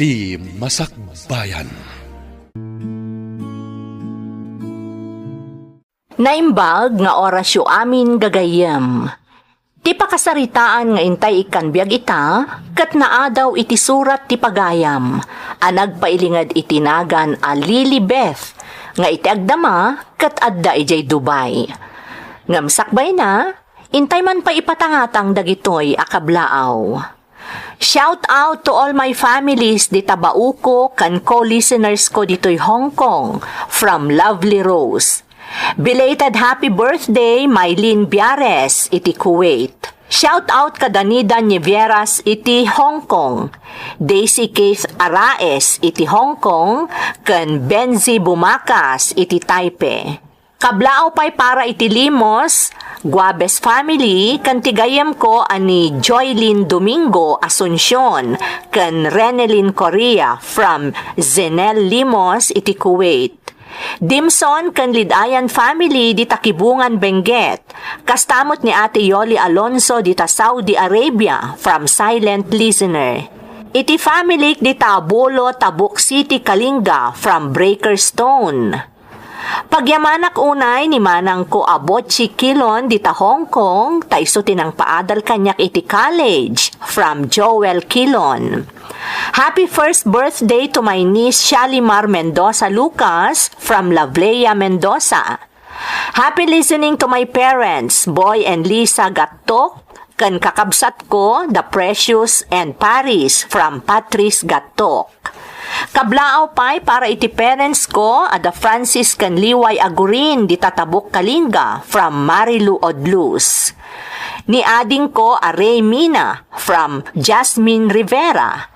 Iti Masakbayan. Naimbag nga orasyo amin gagayem. Ti pakasaritaan nga intay ikan biag ita, kat naadaw iti surat ti pagayam, anag pailingad itinagan a Lilibeth, nga iti agdama, kat adda ijay Dubai. Ngamsakbay na, intay man pa ipatangatang dagitoy akablaaw. Shout out to all my families di Tabauco kan co-listeners ko dito'y Hong Kong from Lovely Rose. Belated happy birthday Mylene Biares iti Kuwait. Shout out kadanida Nieveras iti Hong Kong. Daisy Keith Araes iti Hong Kong kan Benzi Bumakas iti Taipei. Kablao pa'y para iti Limos, Guabes family, kan tigayam ko ani Joylyn Domingo Asuncion, kan Renelin Korea from Zenel Limos iti Kuwait. Dimson kan Lidayan family di Takibungan Benguet, kastamot ni Ate Yoli Alonso di Saudi Arabia from Silent Listener. Iti family di Tabulo, Tabuk City, Kalinga from Breakerstone. Pagyamanak unay ni manang ko Abotchi Kilon dita Hong Kong, taiso tinang paadal kanyak iti college from Joel Kilon. Happy first birthday to my niece Shalimar Mendoza Lucas from Lavlea Mendoza. Happy listening to my parents, Boy and Lisa Gattok, kan kakabsat ko, The Precious and Paris from Patrice Gattok. Kablao pa'y para iti parents ko ada Francis kan Liway Agurin di Tatabuk Kalinga from Marilu Odlus. Ni ading ko a Ray Mina from Jasmine Rivera.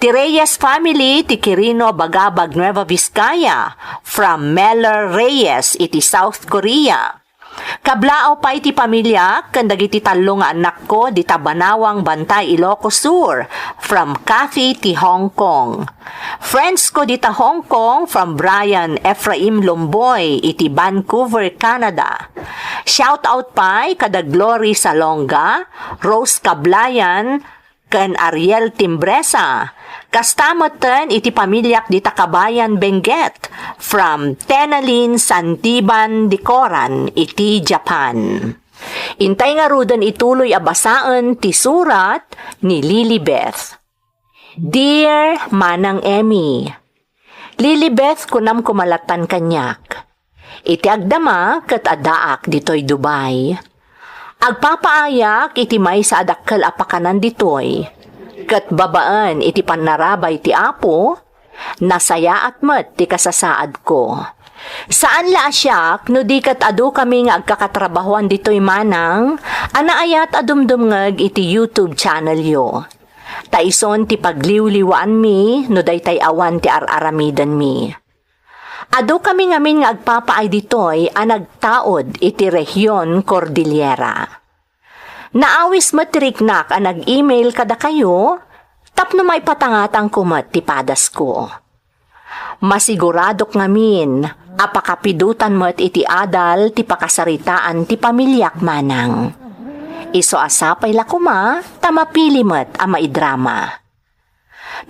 Ti Reyes family ti Quirino Bagabag Nueva Vizcaya from Meller Reyes iti South Korea. Kablao pa iti pamilya kan dagiti tallo nga anak ko di Tabanawang Bantay Ilocos Sur from Cathy ti Hong Kong. Friends ko di ta Hong Kong from Brian Ephraim Lomboy iti Vancouver, Canada. Shout out pa kada Glory Salonga, Rose Cablayan, kan Ariel Timbresa. Kastamoten iti pamilyak di Takabayan Benguet from Tenalin Santiban Dikoran iti Japan. Intay nga rudan ituloy abasaan ti surat ni Lilibeth. Dear Manang Emmy, Lilibeth kunam kumalatan kanyak. Iti agdama ket adaak ditoy Dubai. Agpapaayak iti may sa adakkel apakanan ditoy. Ket babaan iti panarabay ti Apo, nasaya at met ti kasasaad ko. Saan la asyak no di kat adu kami nga agkakatrabahuan ditoy manang, anaayat adumdumngeg iti YouTube channel yo. Taison ti pagliwliwaan mi no daytay awan ti araramidan mi. Adu kami ngamin nga agpapaay ditoy anagtaod iti Rehiyon Cordillera. Naawis matriknak ang nag-email kada kayo, tapno may patangatang kumat ti padas ko. Masiguradok ngamin, apakapidutan mo't iti adal ti pakasaritaan ti pamilyak manang. Iso asapay la kuma, tamapili mo't ang maidrama.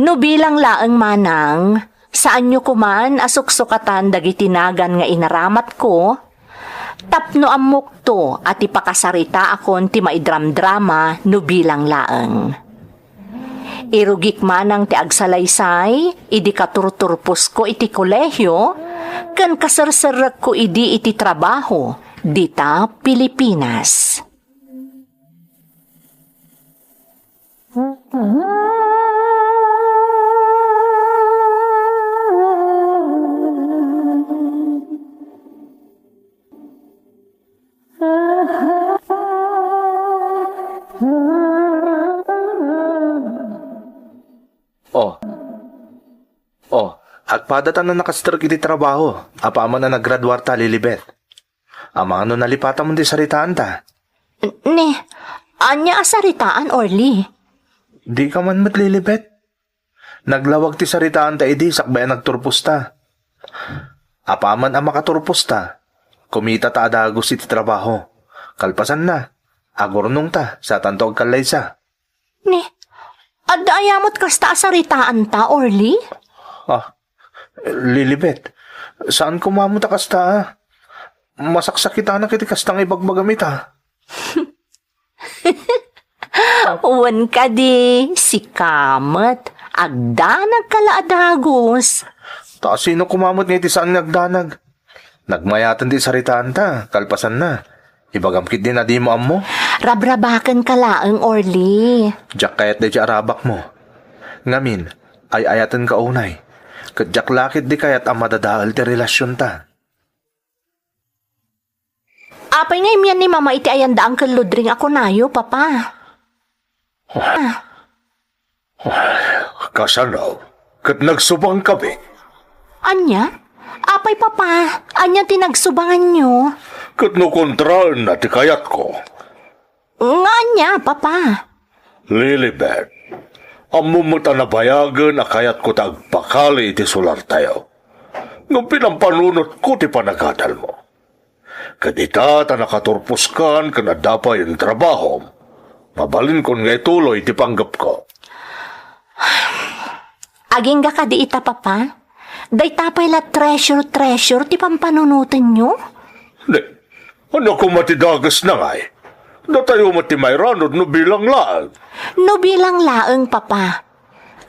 No bilang laeng manang, saan nyo kuman asuksukatan dagitinagan nga inaramat ko, tapno amukto at ipakasarita akon ti maidram-drama no bilang laeng. Irugik manang ti agsalaysay, idi katurturpos ko iti kolehyo, kan kasarsarak ko idi iti trabaho, dita Pilipinas. Agpadatan na nakastrag iti trabaho, apa man na naggraduar ta, Lilibeth. Ama ano nalipatan mo di saritaan ta? Anya asaritaan, Orly? Di ka man mat, Lilibeth. Naglawag ti saritaan ta, idi, sakbayan nagturpos ta. Apa man ang makaturpos ta, kumita ta adagos iti trabaho. Kalpasan na, agurnong ta, sa tanto agkalaysa. At ayamot kasta asaritaan ta, Orly? Ah, Lilibet, saan kumamot kasta? Masaksakita na kiti kastang ibagbagamit ha. Uwan ka di, si Kamat. Agda nagkalaadagos. Ta sino kumamot nga iti saan nagdanag? Nagmayatan di saritaan ta, kalpasan na. Ibagamkit din na di mo ammo. Rabrabakan ka laang, Orly. Diyak kayat di arabak mo. Ngamin, ay ayatan ka unay. Kadyak lakit di kayat ang madadaal ti relasyon ta. Apay nga imyan ni Mama iti ayanda ang kaludring ako nayo, Papa. Kasanaw, kat nagsubang kami. Anya? Apay, Papa. Anya tinagsubangan nyo? Kat no kontral na ti kayat ko. Nga anya, Papa. Lilibet, amumuta na bayagan na kayat ko tagpakali iti sular tayo. Nung pinampanunot ko ti panagadal mo. Kadita ta nakaturpuskan ka na dapat yung trabaho. Mabalin kon nga ituloy ti panggap ko. Aging ka di ita, Papa. Day tapay la treasure ti pampanunutan nyo? Di, ano kung matidagas na nga eh? Natayo mo ti mayranod no bilang laang. No bilang laeng, Papa.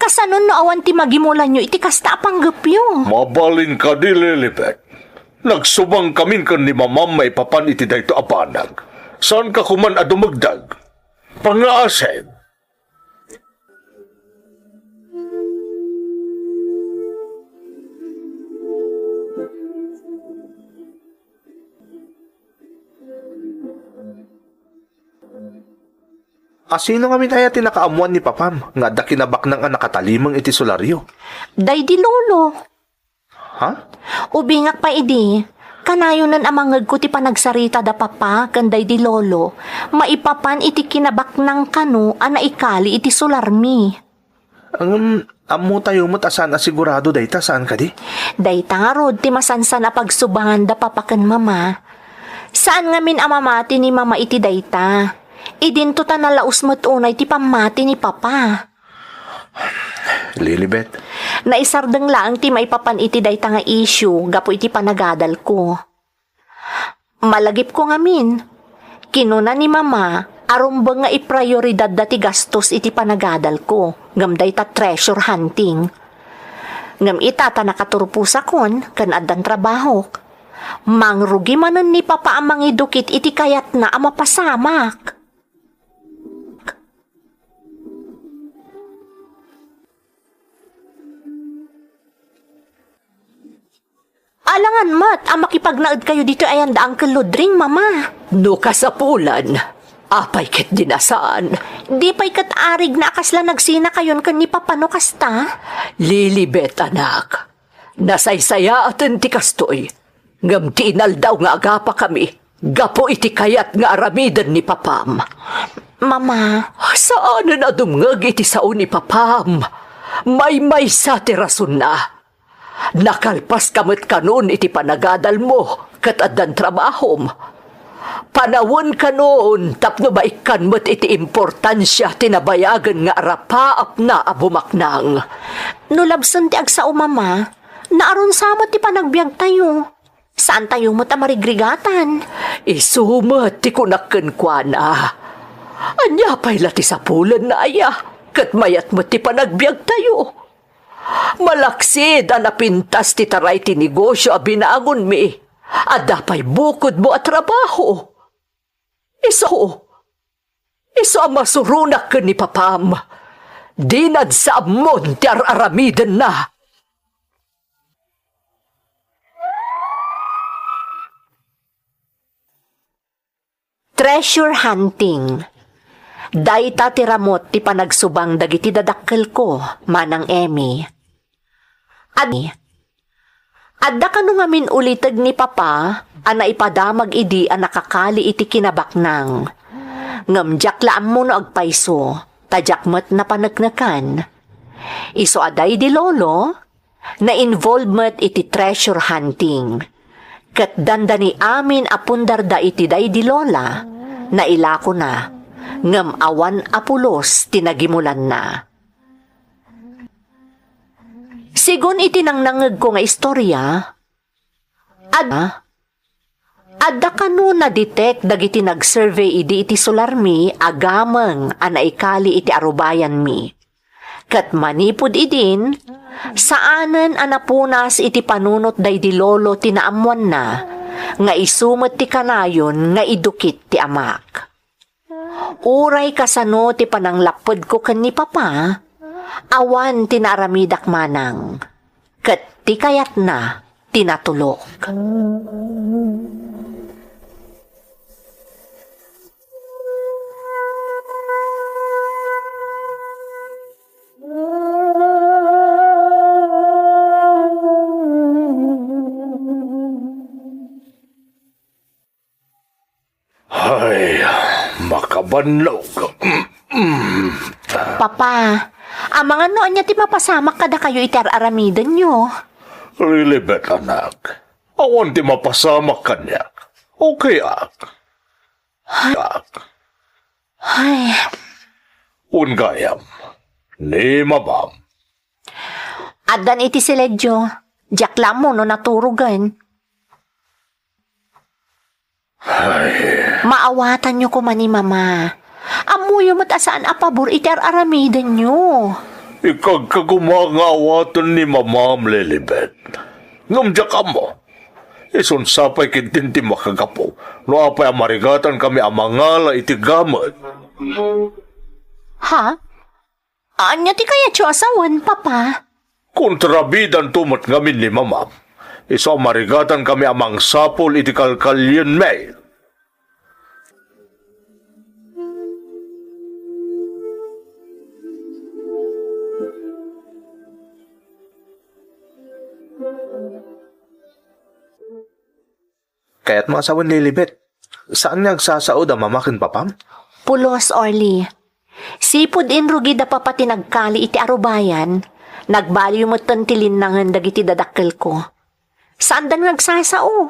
Kasanon no awan ti magimulan nyo iti kasta panggapyo. Mabalin ka di, Lilibet. Nagsubang kamin kan ni mamam may papan iti dayto apanag. Saan ka kuman adumagdag? Pangaasen. Asino kami tayo tinakaamuan ni Papam nga da kinabak ng nakatalimang iti solaryo? Day di lolo. Ha? Ubingak pa idi. Kanayonan amangag ko ti panagsarita da Papa kanday di lolo. Maipapan iti kinabak ng kano ana ikali iti solarmi. Amo tayo mo't asan asigurado dayta saan ka di? Day tarod ti masansan na pagsubangan da Papa ken Mama. Saan nga min amamati ni Mama iti dayta? Idinto ta nalaus mo't unay ti pamati ni Papa. Lilibet. Naisardeng lang ti maipapan iti dayta nga issue gapo iti panagadal ko. Malagip ko ngamin. Kinuna ni Mama, arumbang nga iprioridad dati gastos iti panagadal ko. Ngam dayta treasure hunting. Ngam itata nakaturpusa kon kan addan trabaho. Mangrugi manan ni Papa amang idukit iti kayat na amapasamak. Alangan mat, ang makipagnaad kayo dito ay anda ang kaludring, Mama. No kasapulan, apay ket dinasaan. Di pa'y katarig na akasla nagsina kayon kan ni Papa no kasta? Lilibet, anak. Nasaysaya atin ti kastoy. Ngam ti inaldaw nga agapa kami. Gapo iti kayat nga aramidan ni Papam. Mama. Saan na dumngag iti sao ni Papam? May sa ti rason na. Nakalpas kamot kanon iti panagadal mo, kataddan trabahom. Panawon kanon, tapno ba ikan mo't iti importansya tinabayagan nga arapaap na abumaknang. Nulabsan ti agsao, Mama. Naaron samot ti panagbiag tayo. Saan tayo mo't amarigrigatan? Isumat ti kunakken kwa na. Anya pa'y lati sa pulan na aya, kat mayat mo't ti panagbiag tayo. Malaksid ang napintas ti taray ti negosyo a binagon mi. At dapay bukod mo at trabaho. Iso ang masurunak ka ni Papam. Dinad sa amon ti araramidan na. Treasure hunting. Dayta ti ramot ti panagsubang dagiti dadakkel ko, manang Emmy. Adda kanu ngamin ulitag ni Papa, ana ipadamag idi ang nakakali iti kinabaknang. Ngamjak laam mo no agpaiso, tajakmat na panagnakan. Iso aday di lolo, na involvement iti treasure hunting. Kat dandani amin apundarda iti day di lola, na ilako na. Ngam awan apulos tinagimulan na. Sigon itinangnangag ko nga istorya, adda kanu na detect dagiti nag-survey iti Sularmi agameng anaikali iti arubayan mi. Kat manipod idin, saanen anapunas iti panunot daydi lolo tinaamuan na, nga isumot ti kanayon nga idukit ti amak. Uray kasano ti pananglapod ko ken ni papa, awan tinaramidak manang, ket ti kayat na tinatulok. Ay, makabanlaw ka. Papa, ang mga noon niya ti mapasamak kada kayo iter-aramidan nyo. Lilibet, anak. Awan ti mapasamak kanyak. Okay, ak. Ay, Ungayam. Ni mabam. adan iti siledyo. Jakla mo no naturugan. Maawatan nyo ko man ni mama. Amuyo matasaan apabor iter-aramidan nyo. Ikagkagumangawatan ni Mamam Lilibet. Ngamdya ka mo. Isunsapay kintinti makagapo. No apay amarigatan kami amangala iti gamad. Ha? Anya ti kaya tiyo asawan, papa? Kontrabidan tumot ngamin ni Mamam. Iso amarigatan kami amang sapol iti kalkalyen may. Kaya't mga asawan Lilibet, saan nga agsasaod ang mamakin papam? Pulos, Orly. Sipod inrugi da papati nagkali iti arubayan, nagbaliw mo tantilin nangan dagiti dadakkel ko. Saan da nagsasao?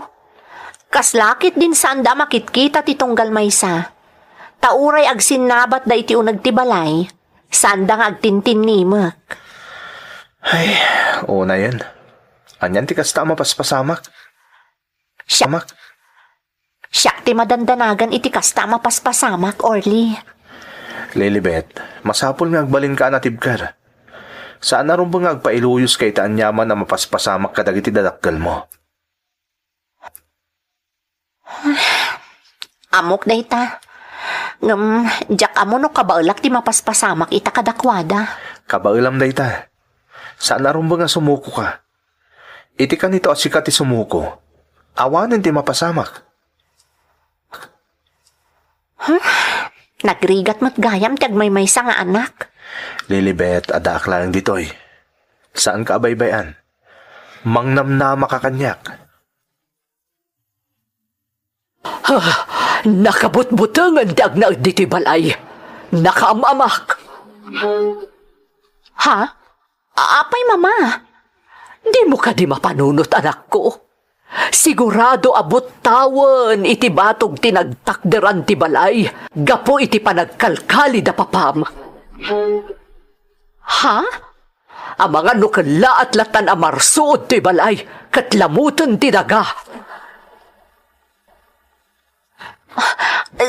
Kaslakit din saan da makitkita ti tunggal maysa. Tauray agsinnabat da iti unag ti balay, saan da agtintin nimak. Ay, una yan. Anyan ti kasta mapaspasamak. Samak. Siyak ti madandanagan iti kasta mapaspasamak, Orly. Lilibet, masapol nga agbalin ka natibkar. Saan na rin ba nga agpailuyos kay taan yaman na mapaspasamak ka dagiti dadakgal mo? Amok da ita. Jak amo no kabaulak ti mapaspasamak ita kadakwada. Kabailam da ita. Saan na rin ba nga sumuko ka? Iti ka nito asika ti sumuko. Awanin ti mapasamak. Nagrigat mo't gayam ti agmaymaysa nga anak. Lilibet, adak lang ditoy. Saan ka abaybayan? Mangnamnama ka kanyak. Nakabutbutangan dag na diti balay. Nakaamamak. Ha? Apay mama? Di mo ka di mapanunot, anak ko. Sigurado abot tawan iti batog tinagtakderan ti balay. Gapo iti panagkalkali da papam. Ha? Ang mga nukala at latan amarsuod ti balay, katlamutan ti daga.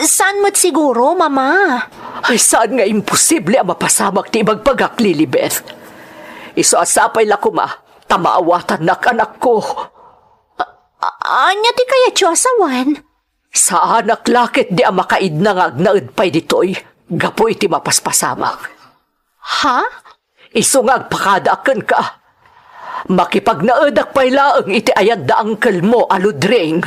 Saan mo't siguro, mama? Ay, saan nga imposible ang mapasamak ti ibagpagak, Lilibeth? Iso asapay lakuma, tamaawatan na anak ko. Anya ti kaya tiyo asawan? Sa anak lakit di ang makaid na nga agnaid pa'y ditoy, gapo iti mapaspasamak. Ha? Iso nga agpakadaakan ka. Makipagnaadak pa'y laang iti ayad da angkel mo, aludring.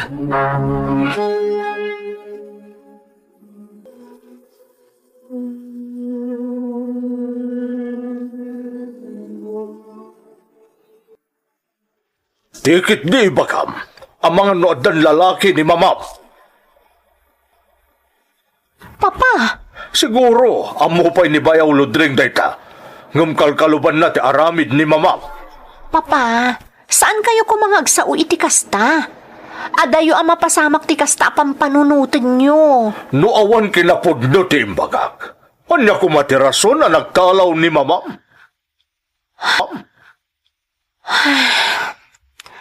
Tikit di bakam. Ang mga noadan lalaki ni Mamam. Papa? Siguro, amo pa'y ni Bayaw Ludring dayta. Ngam kalkaluban na ti aramid ni Mamam. Papa, saan kayo kumangagsao iti kasta? Adayo ang mapasamak ti kasta pampanunutin nyo. No awan kinapudno ti imbagak. Anya kumatirason na nagtalaw ni Mamam.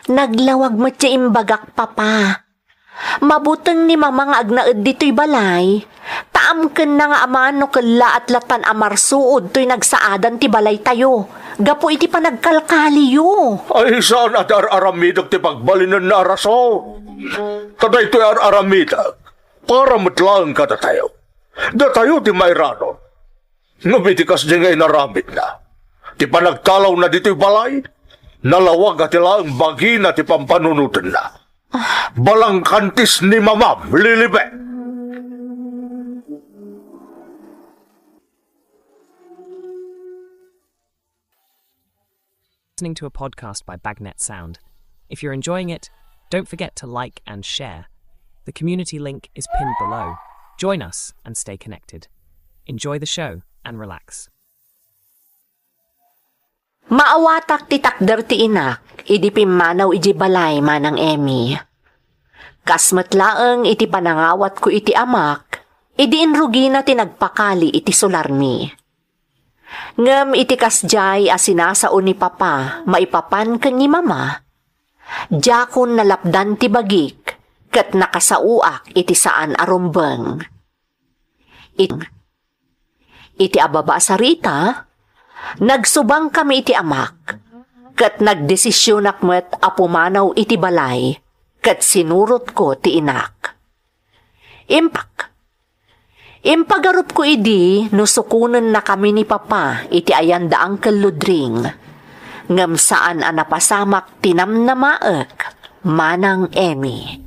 Naglawag mo siya imbagak, papa. Mabutang ni mama nga agnaed dito'y balay. Taamken na nga amano kala at latan amarsuod to'y nagsaadan ti balay tayo. Gapo iti panagkalkaliyo. Ay, saan at aramidag ti pagbalinan na araso? Taday to'y aramidag. Para matlang ka na tayo. Da tayo ti mayrano. Nabitikas di ngay naramid na. Ti panagtalaw na dito'y balay. Nalawag at ilang bagi na ti pampanunutan na. Balang kantis ni mamam, Lilibet. Listening to a podcast by Bagnet Sound. If you're enjoying it, don't forget to like and share. The community link is pinned below. Join us and stay connected. Enjoy the show and relax. Maawatak ti takder ti inak, idi pimanaw iji balay manang Emmy. Kasmatlaeng iti panangawat ko iti amak, idi inrugi na ti nagpakali iti sularmi. Ngem iti kasjay a sinasaon ni papa, maipapan ken ni mama. Jakon nalapdan ti bagik, ket nakasauak iti saan arumbeng. Iti ababa sa Rita, nagsubang kami iti amak, ket nagdesisyonak met apumanaw iti balay, ket sinurot ko ti inak. Impagarup ko idi, nusukunan na kami ni papa iti ayanda ang kaludring, ngem saan a napasamak tinamnamaek, manang Emmy.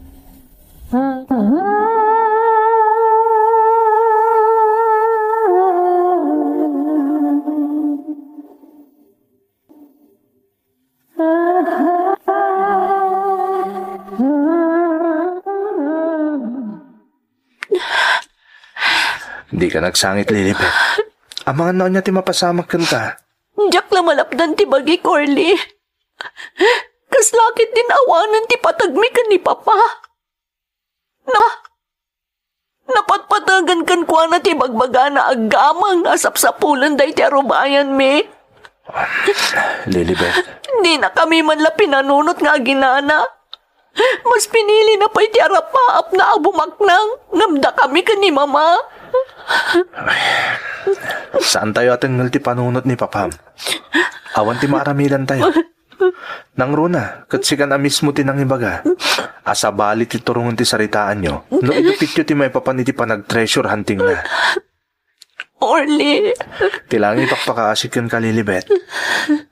Di ka nagsangit, Lilibet. Ang mga naon niya ti mapasamak kanta. Diyak la malapdan ti bagi, Corley. Kaslakit din awanan ti patagmi kan ni papa. Napatpatagan kan kwa na ti bagbaga na agamang asapsapulan day ti arubayan mi. Lilibet. Hindi na kami man la pinanunot nga ginana. Mas pinili na pa iti arapaap na abumaknang. Ngamda kami kan ni mama. Saan tayo ating ti panunot ni Papam? Awan ti maaramilan tayo. Nang runa, katsikan a mismo ti nang ibaga. Asabali ti turungan ti saritaan nyo. No idupit nyo ti may papan iti panag-treasure hunting na. Orly. Tilang ipakpakaasik yan ka, Lilibet.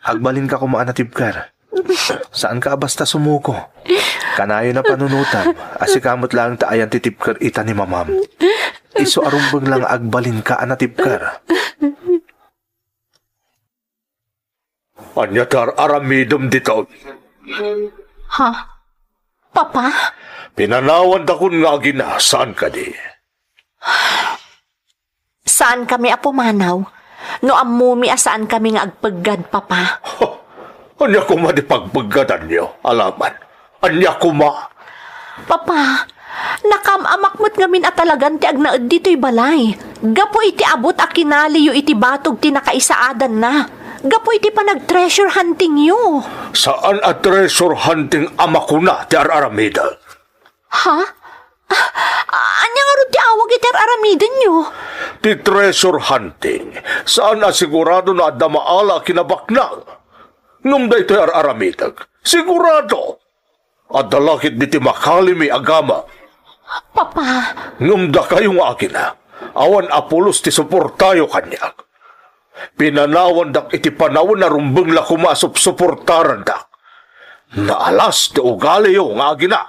Agbalin ka kumaanatib kar. Saan ka basta sumuko? Kanayo na panunutan. Asikamot lang taayan titipkar ita ni mamam. Iso arumbang lang agbalin ka anatipkar. Anyatar aramidom dito. Ha? Papa? Pinanawan takon nga gina, saan ka di? Saan kami apumanaw? No ammumi asaan kami nga agpaggad, papa? Anya kuma di pagpaggadan niyo, alaman. Anya kuma. Papa, nakamamakmot ngamin at talagan ti agnaed dito'y balay. Gapo iti abot a kinaliyo iti batog ti nakaisaadan na. Gapo iti panag-treasure hunting yo. Saan at treasure hunting ama ko na ti Aramida? Ha? Anya nga rin ti awag iti aramiden nyo? Ti treasure hunting, saan asigurado na adamaala kinabaknang? Nung da ito'y aramidag, sigurado. At dalakit di ti makalimi agama. Papa. Nung da kayong akin na, awan apulos ti suportayo kanyak. Pinanawan dak iti panawon na rumbeng la kumasop-suportaran dak. Naalas ti ugali yung akin na.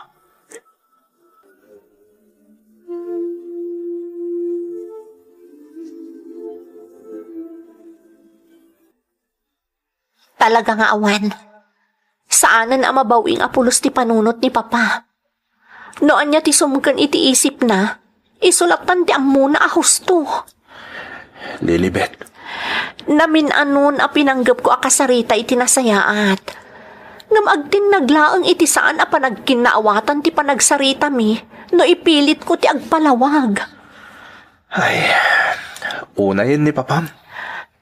Talaga nga awan. Saanan ang mabawing apulos ti panunot ni papa? Noan niya ti sumkan iti isip na, isulatan ti amuna a husto. Lilibet. Namin anon a pinanggap ko akasarita iti nasayaat. Ngam agtin naglaang iti saan a panagkinaawatan ti panagsarita mi, no ipilit ko ti agpalawag. Ay, una yun ni Papam.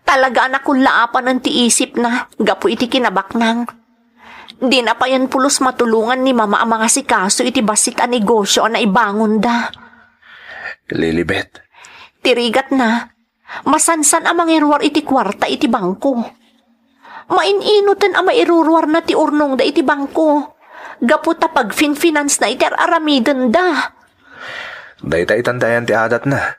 Talaga anak kong laapan ng tiisip na, gapo iti kinabaknang. Di na pa yan pulos matulungan ni mama ang mga sikaso iti basit a negosyo na ibangon da. Lilibet, Tirigat na. Masansan ang mangirwar iti kwarta iti bangko. Maininutan ang mairurwar na ti urnong da iti bangko. Gaputa pag finance na iti aramidan da. dayta itandayan ti adat na.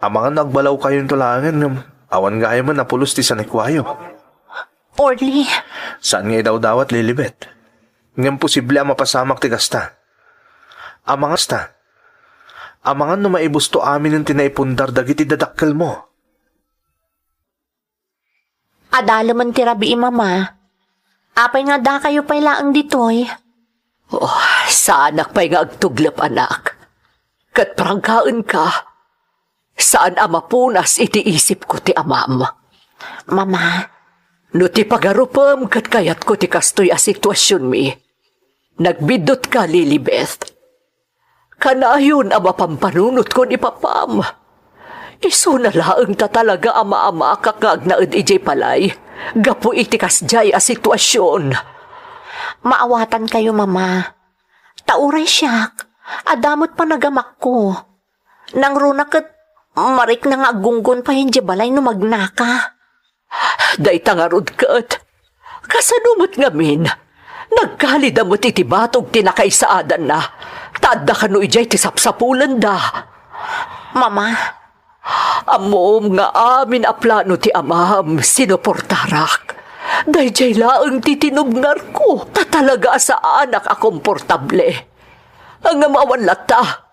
Ang mga nagbalaw kayong tulangan, awan nga ay man napulos ti sanikwayo. Orly, Saan nga daw dawat, Lilibet? Ngayon posible ang mapasamak ti kasta. Ang mga no maibusto amin ang tinaipundar dagiti dadakkel mo. adalaman ti rabi mama. Apay nga da kayo pay laang ditoy. Oh, sa anak pa'y nga agtuglap, anak. Kat prangkaan ka. Saan ama punas iti isip ko ti amam. Mama, No ti pagarupam kat kayat ko ti kastoy a sitwasyon mi. Nagbidot ka, Lilibeth. Kanayon ang mapampanunot ko ni papam. Iso na laang ta talaga ama-ama kakagnaad ijay palay. Gapu iti kasjay a sitwasyon. maawatan kayo mama. Tauray siyak. Adamot pa nagamak ko. Nang runa kat marik na nga agunggon pa hindi balay no magnaka. Day tangarod kat. Kasanumot ngamin. Nagkalid mo iti batog tinakaisaadan na. Tadda ka no ijay ti sapsapulan da. Mama, Amom nga amin a plano ti amam sinuportarak. Dayjay laang titinubngar ko. Tatalaga sa anak a komportable. Ang amawan lata.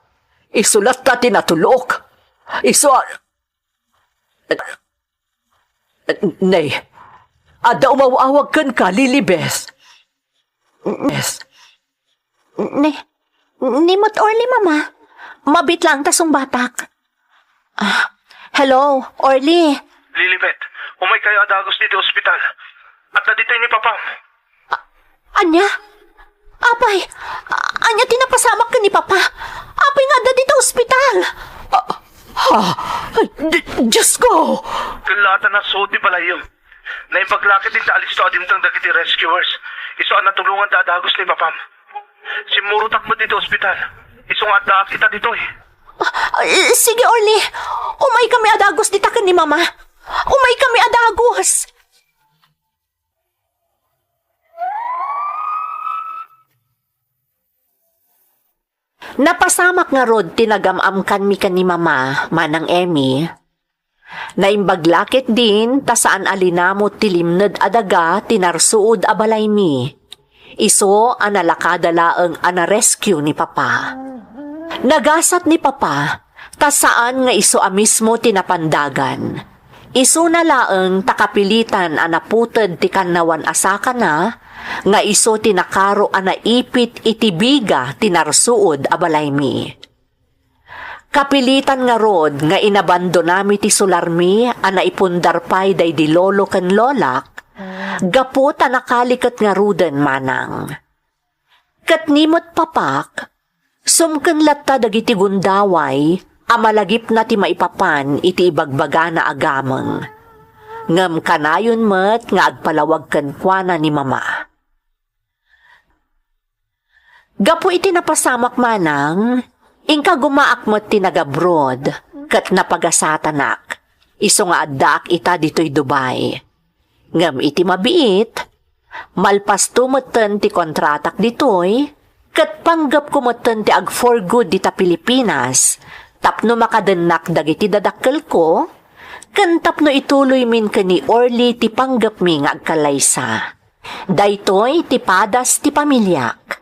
Isulat ta tinatulok. Nay, ada umawawag kan ka, Lilibeth. nimot Orly mama. Mabit lang tasong batak. Hello, Orly. Lilibet, umay kayo adagos dito ospital. At naditay ni Papam. Anya? Apay, anya tinapasamak ka ni Papa. Apay nga da dito ospital. Diyos ko! Kalata na so di pala yun. Naipaglakit din ta alis to adimtang dagiti rescuers. Iso ang natulungan ta adagos ni Papam. Simurutak mo dito ospital. Iso nga adagos kita dito eh. Sige, Orly. Umay kami adagos dita ka ni Mama. Umay kami adagos. Napasamak nga rod tinagamamkan mi kan ni Mama, manang Emmy. Naimbaglakit din ta saan alinamot tilimned adaga tinarsuod abalay mi. Iso analakadalaeng anarescue ni Papa. Nagasat ni Papa, ta saan nga iso a mismo tinapandagan. Iso na laeng takapilitan anaputed ti kannawan asaka na, nga iso tinakaro anaipit itibiga tinarsuod abalay mi. Kapilitan nga rod nga inabandonami ti sularmi anaipundarpay day di lolo ken lolak, gapu ta nakalikat nga ruden manang. Katnimot papak, sumken latta dagiti gundaway, amalagip na ti maipapan iti ibagbaga na agameng. Ngem kanayon met nga agpalawag ken kuana ni Mama. Gapu iti napasamak manang, ingka gumaakmet ti nagabrod, kat napagasatanak, iso nga addaak ita dito'y Dubai. Ngem iti mabiit, malpas tumeten ti kontratak dito'y, kat panggap kumeten ti ag for good dita Pilipinas, tapno makadenak dagiti dadakkel ko, ken tapno ituloy min kani Orly ti panggap mi nga agkalaysa. Daytoy ti padas ti pamilyak.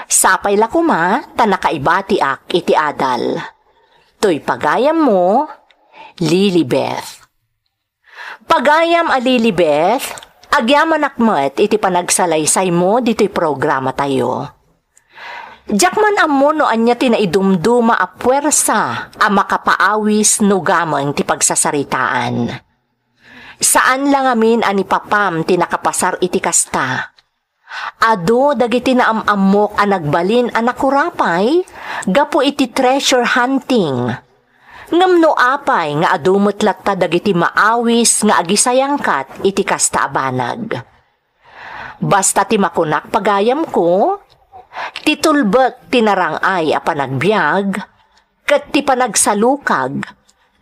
Sapay la kuma, ta nakaibati ak iti adal. Toy pagayam mo, Lilibeth. Pagayam a Lilibeth, agyaman akmet iti panagsalaysay mo dito'y programa tayo. Jakman amo no anya tinaidumduma a puwersa a makapaawis no gamang ti pagsasaritaan. Saan lang amin ani Papam tinakapasar iti kasta. Ado dagiti naamamok a nagbalin a nakurapay, gapo iti treasure hunting. Ngam no apay nga adumot latta dagiti maawis nga agisayangkat iti kasta abanag. Basta ti makunak pagayam ko, titulbek tinarangay a panagbiag, ket ti panagsalukag,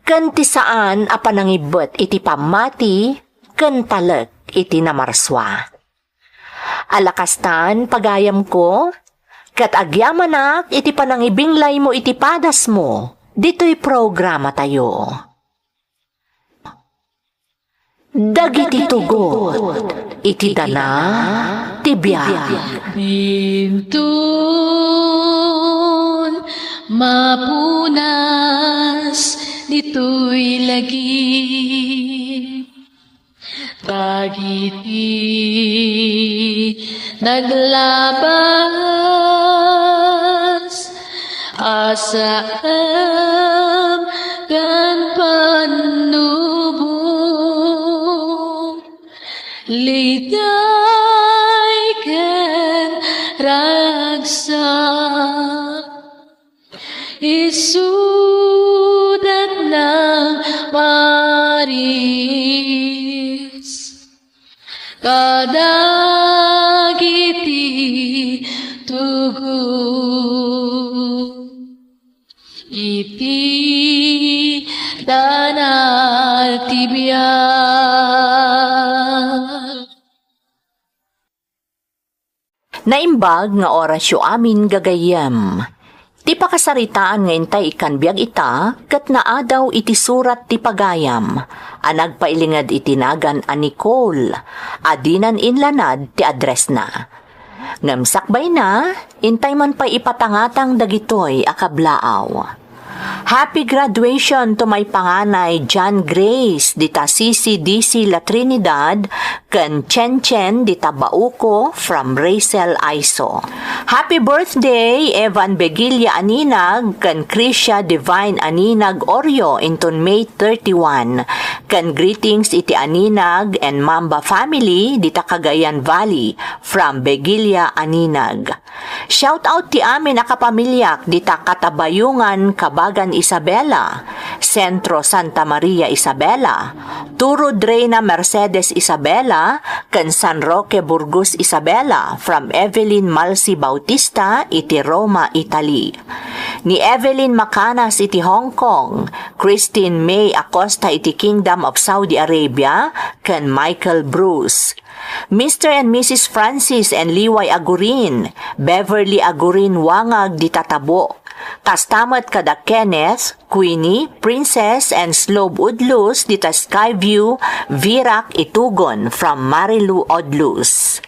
ken ti saan a panangibet iti pamati, ken talek iti namarswa. Alakastan pagayam ko, ket agyamanak iti panangibinglay mo iti padas mo, dito'y programa tayo. Dagiti tugot, iti dana, ti biag. Bintun mapunas dito'y lagi dagiti naglabas asam kan panubong liday ken ragsak isudat ng maris kadagiti tugot iti danal tibiyag. Naimbag nga orasyo amin gagayem. Ti pakasaritaan nga intay ikan biag ita, kat naadaw iti surat ti pagayam. Anag pailingad itinagan a Nicole, adinan inlanad ti address na. Ngamsakbay na, intay man pa ipatangatang dagitoy akablaaw. Happy graduation to my panganay John Grace dita CCDC La Trinidad ken Chen Chen dita Bauco from Racel Aiso. Happy birthday Evan Begilia Aninag ken Krisha Divine Aninag Oreo inton May 31. Ken greetings iti Aninag and Mamba family dita Cagayan Valley from Begilia Aninag. Shout out ti amin a kapamilyak dita Katabayungan Kabagan Isabela, Centro Santa Maria Isabela, Turod Reina Mercedes Isabela, ken San Roque Burgos Isabela from Evelyn Malsi Bautista iti Roma, Italy. Ni Evelyn Macanas iti Hong Kong, Christine May Acosta iti Kingdom of Saudi Arabia, ken Michael Bruce. Mr. and Mrs. Francis and Liway Agurin, Beverly Agurin Wangag di Tatabo. Kastamat kada Kenneth, Queenie, Princess, and Slob Udlus dita Skyview, Virac, Itugon from Marilu Odlus.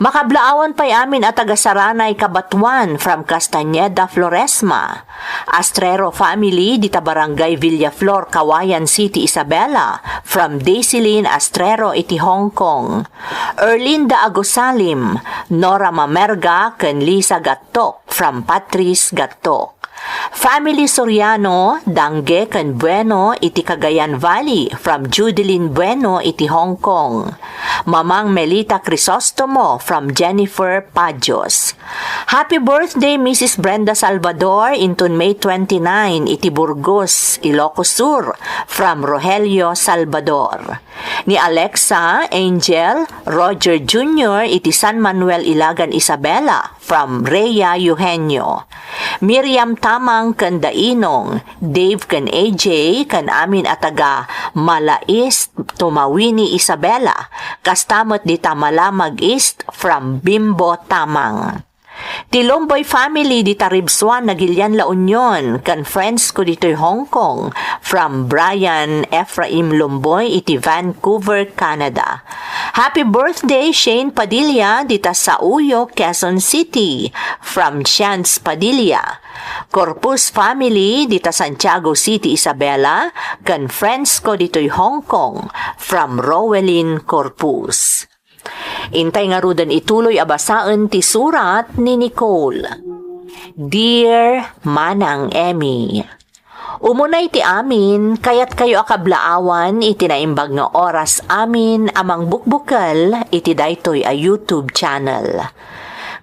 Makablaawan pa'y amin at tagasaranay Kabatuan from Castañeda, Floresma. Astrero family dita Barangay Villaflor, Kawayan City, Isabela from Daisyline Astrero iti Hong Kong. Erlinda Agosalim, Nora Mamerga ken Lisa Gattok from Patrice Gattok. Family Soriano, Dangge ken Bueno iti Cagayan Valley from Judeline Bueno iti Hong Kong. Mamang Melita Crisostomo from Jennifer Pajos. Happy birthday Mrs. Brenda Salvador inton May 29 iti Burgos, Ilocos Sur from Rogelio Salvador. Ni Alexa, Angel, Roger Jr. iti San Manuel Ilagan Isabela from Rhea Eugenio. Miriam Tamang ken Dainong, Dave ken AJ ken amin ataga Malais Tumawini Isabela, kastamot di Tamalamag East from Bimbo Tamang. Tilomboy family di Taribsuan Nagilian La Union kan friends ko dito'y Hong Kong from Brian Ephraim Lomboy iti Vancouver, Canada. Happy birthday Shane Padilla dita sa Uyo, Quezon City from Chance Padilla. Corpus family dita Santiago City, Isabela kan friends ko dito'y Hong Kong from Rowelyn Corpus. Intay nga rudan ituloy abasaan ti surat ni Nicole. Dear Manang Emmy, umunay ti amin, kayat kayo akablaawan iti naimbag nga oras amin amang bukbukal iti daytoy a YouTube channel.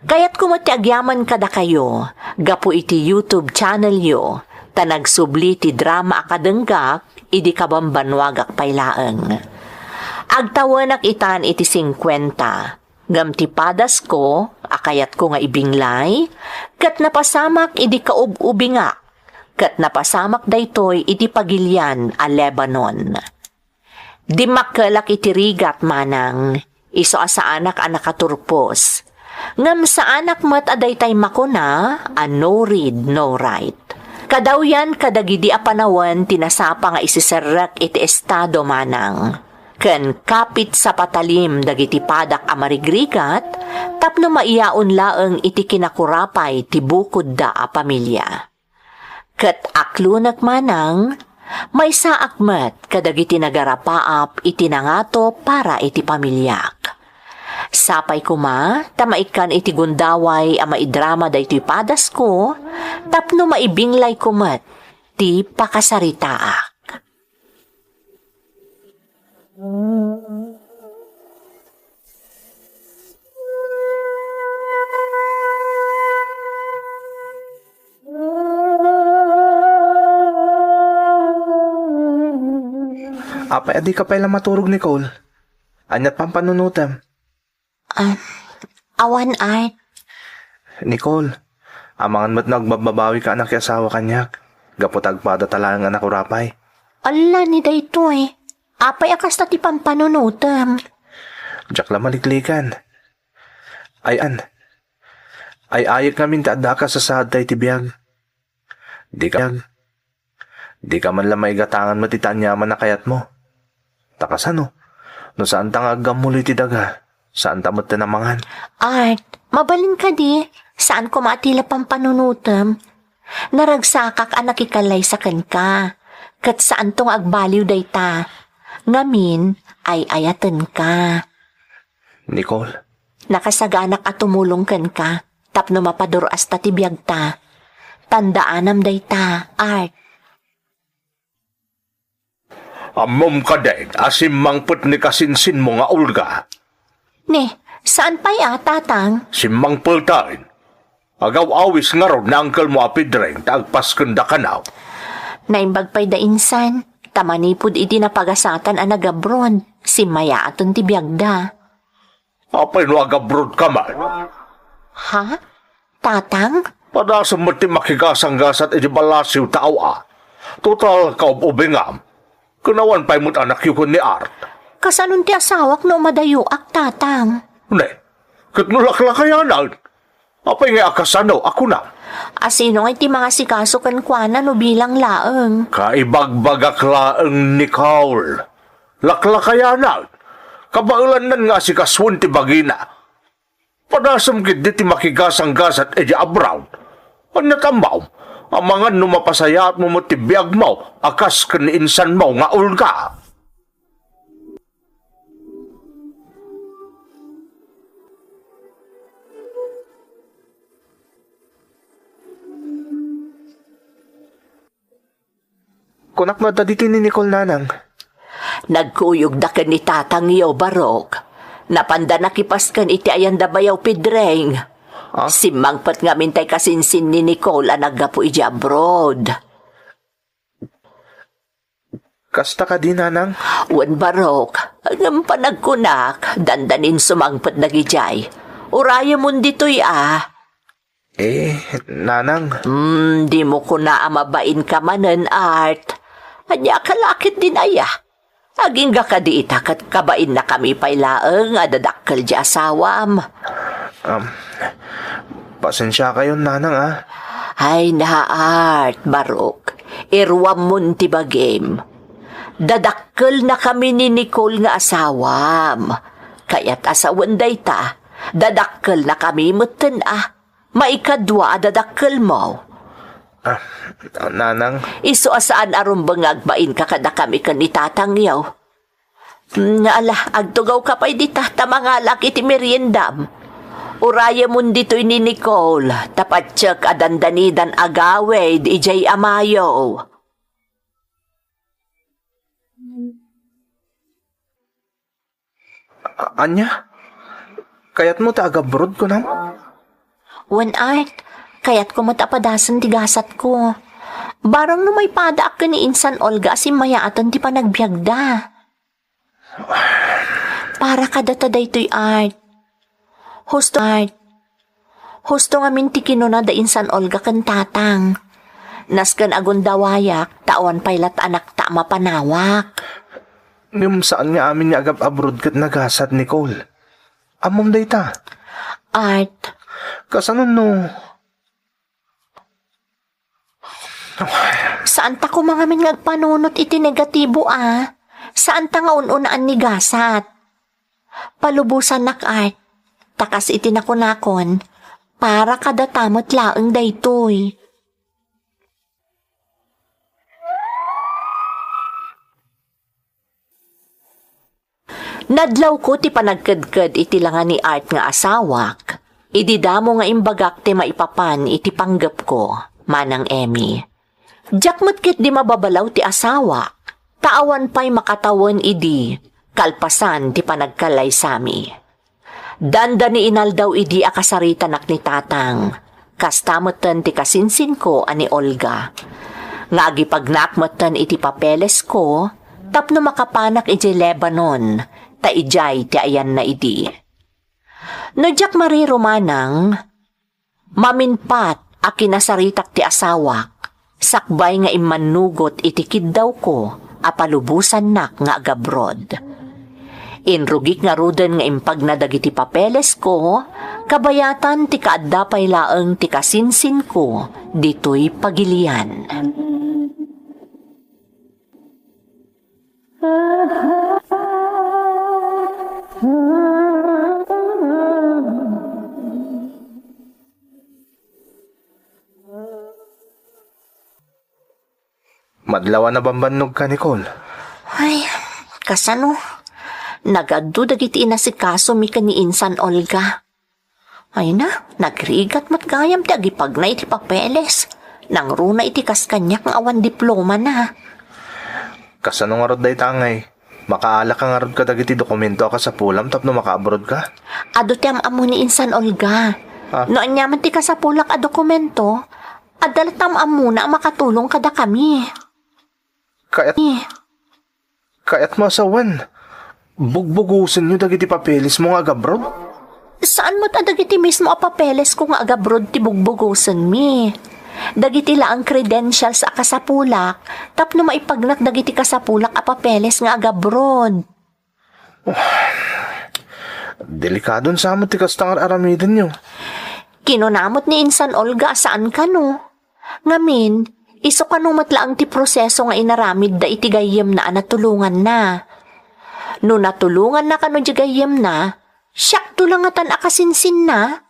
Kayat kumati agyaman kada kayo, gapu iti YouTube channel yo, tanagsubli ti drama akadenggak, idi kabambanwagak paylaeng. Agtawanak itan iti 50. Ngam ti padas ko, akayat ko nga ibinglay, kat napasamak idi kaub-ubingak, kat napasamak daytoy iti pagilyan a Lebanon. Di makalak iti rigat manang, iso sa anak a nakaturpos. Ngam sa anak mat aday tay makuna, a no read, no write. Kadaw yan kadagidi a panawan tinasapa nga isiserrak iti estado manang. Ken kapit sa patalim dagiti padak a marigrigat, tapno maiyaon laeng iti kinakurapay ti bukod da a pamilya. Ket aklunak manang, may saakmet kadagiti nagarapaap iti nangato para iti pamilyak. Sapay kuma, tamaikan iti gundaway a maidrama da iti padas ko, tapno maibinglay kumet ti pakasaritaak. Apay, adi ka pala maturog, Nicole. Anyat pang panunutam. Awan ay, Nicole, amangan mo't nagbababawi ka anak asawa kanyak. Gapotag pada talang anak urapay. ala ni daytoy. Apay akas na ti pampanunutam. Diyak lang maliklikan. Ay ayag namin taada ka sa sahad tayo tibiyag. Di ka man lang maigatangan matitanyaman na kayat mo. Takas ano? No saan tangagam muli ti daga? Saan tamot tinamangan? Art, mabalin ka di. Saan ko matila pampanunutam? Naragsakak anak ikalay sa kanka. Kat saan tong agbaliw dayta? Ngamin ay ayatan ka. Nicole, Nakasaganak at tumulong kan ka. Tapno mapaduras ta tibiyag ta. Tandaanam dayta, Art. Amom ka din, asim mangput ni kasinsin mo nga Olga. Ne, saan pa ya, tatang? Simmang pultain. Agaw awis nga ron na angkel mo apidreng taagpas kanda kanaw. Naimbag pa'y da insan. Tamanipod iti napagasatan ang nagabron. Si Maya aton ti biyagda. Apay no agabrod ka man. Ha? Tatang? Padasam mo ti makigasang-gasat iti balasiw tao Total kaububingam. Kunawan pa'y mo't anak yukon ni Art. Kasanon ti asawak no madayuak, tatang? Ne, katnulaklakayanan. Apay nga akasano, ako na. Asino nga iti mga sikasukan kwa na no bilang laeng? Kaibagbagak laeng ni Kaul. Laklakayanan. Kabailan nan nga si kaswan ti bagina. Padasam kit di ti makigasang-gasat edi abraw. Ang natambaw, ang mga numapasaya at mumutibiyag mo, akas kaniinsan mo nga Olga. kunak mo dito ni Nicole nanang. Nagkuyog da ni tatang iyo, Barok. Napanda nakipaskan iti ayan da bayaw pidreng. Simangpat nga mintay kasinsin ni Nicole ang naggapo iji abroad. Kasta ka din nanang? Wan, Barok. Ang panagkunak, dandanin sumangpat na gijay. Uraya mo dito'y Nanang. Di mo ko na amabain ka manen, Art. Anya kalakit din aya. Aging ga ka di itakat kabain na kami pailaeng adadakkel di asawam. Pasensya kayo nanang Ay na, Art, Barok. Irwam mun ti bagim. Dadakkel na kami ni Nicole nga asawam. Kaya't asawan day ta, dadakkel na kami meten Maikadwa dadakkel mo. Nanang. Iso asaan aron bangagbain ka kada kami kan itatangyaw. Ala, agtugaw ka pa'y dita tamangalak iti meriendam. Uraya mo dito'y ni Nicole, tapatsyak adandanidan agawe di ijay amayo. Anya? Kayat mo taga-abroad ko na? Wan, Art. Kaya't ko matapadasan tigasat ko. Barang no may padaak ka ni insan Olga si Maya atan ti panagbiagda. Para kada taday to'y Art. Husto, Art. Husto nga minti kinuna da insan Olga kan tatang. Naskan agon dawayak, tawan paylat anak ta mapanawak. Ngam saan nga amin niya agap abroad kat nagasat, Nicole? Amom day ta. Art, Kasanon no? saan ta ko mga min ngagpanunot iti negatibo Saan ta nga ununaan ni gasat? Palubusan nak, Art. Takas iti nakunakon. Para kada tamot laeng daytoy. Nadlaw ko ti panagkadkad iti langan ni Art nga asawak. Ididamo nga imbagak ti maipapan iti panggap ko, manang Emmy. Jakmat kit di mababalaw ti asawak. Taawan pa'y makatawan idi, kalpasan ti panagkalay sami. Danda ni inaldaw idi akasarita nak ni tatang. Kastamutan ti kasinsin ko ani Olga. Nga agipagnakmatan iti papeles ko, tapno makapanak iti Lebanon, ta ijay ti ayan na idi. No jak marirumanang, maminpat a kinasaritak ti asawak, sakbay nga imanugot iti kiddaw ko, apalubusan nak nga agabrod. Inrugik nga ruden nga impag na dagiti papeles ko, kabayatan ti kaadapay laeng ti kasinsin ko, dito'y pagilian. Madlawa na bambanog ka, Nicole. Ay, kasano? Nagaddo dagiti inasikaso mi ni insan Olga. Ay na, nagrigat mat gayam ti agipag na iti papeles. Nang runa iti kaskanyak ng awan diploma na. Kasano nga rod day tangay? Makaala ka nga rod ka dagiti dokumento ka sa pulam tapno makaabroad ka? Ado ti amo ni insan Olga. Noon nyaman ti kasapulak a dokumento, adalatam amuna ang makatulong kada kami. Kaya't masawan. Bugbugusin nyo dagiti papeles mo nga agabrod? Saan mo't dagiti mismo a papeles ko nga agabrod ti bugbugusan mi? Dagiti laang credentials a kasapulak, tapno maipagnak dagiti kasapulak a papeles nga agabrod. Delikadon sa amot ti kastangar aramidin nyo. Kinunamot ni insan Olga saan ka no? Ngamin, iso kanumat laang ti proseso nga inaramid da iti gayem na natulungan na. No natulungan na kano di gayem na, siyak tulangatan akasinsin na,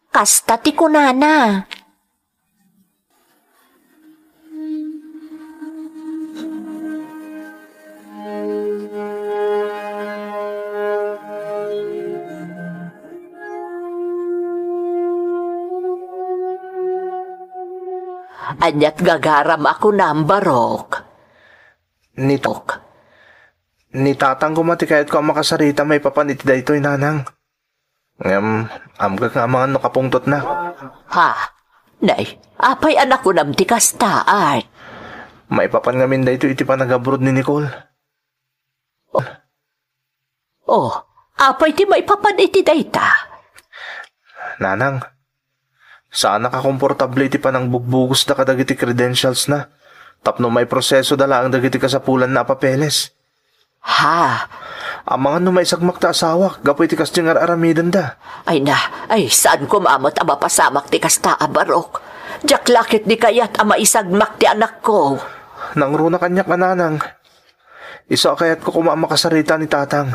kasta ti kunana. Anyat gagaram ako ng barok. Ni tatang kumati kahit ko ang makasarita may papaniti da ito'y nanang. Amga nga mga nakapungtot na. Ha? Nay, apay anak ko nam ti kasta, Art. May papan ngamin da ito iti panagabrod ni Nicole. Oh, apay ti maipapan iti dayta. Nanang, saan nakakomportable iti panang bugbugos da kadagiti credentials na. Tapno may proseso dala ang dagiti kasapulan na papeles. Ha? Ang mga numay sagmak ta asawak, gapoy ti kastingar aramidan da. Ay saan ko maamot ang mapasamak ti kasta a barok? Diyak lakit di kayat ang maisagmak ti anak ko. Nang runa kanyak nanang. Iso kayat ko kumamakasarita ni tatang.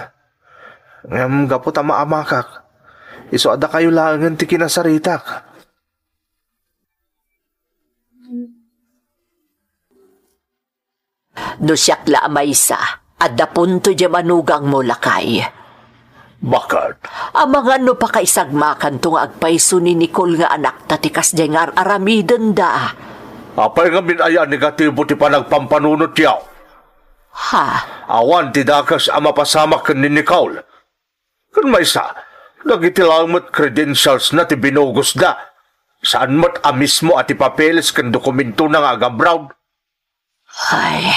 Gapo ta maamakak. Iso ada kayo langan ti kinasaritak. Dusyak la amaysa, adda punto di manugang mo lakay. Bakit? Ang mga no pa kaisagmakan tong agpaiso ni Nicole nga anak tatikas dengar aramiden da. Apay nga minaya negatibo ti panagpampanunot yaw. Ha? Awan ti dakas ang mapasamak kan ni Nicole. Kan may isa, nagitilamot credentials na ti binugos da. Saan mat a mismo at ipapeles kan dokumento na nga agabraw. Ay,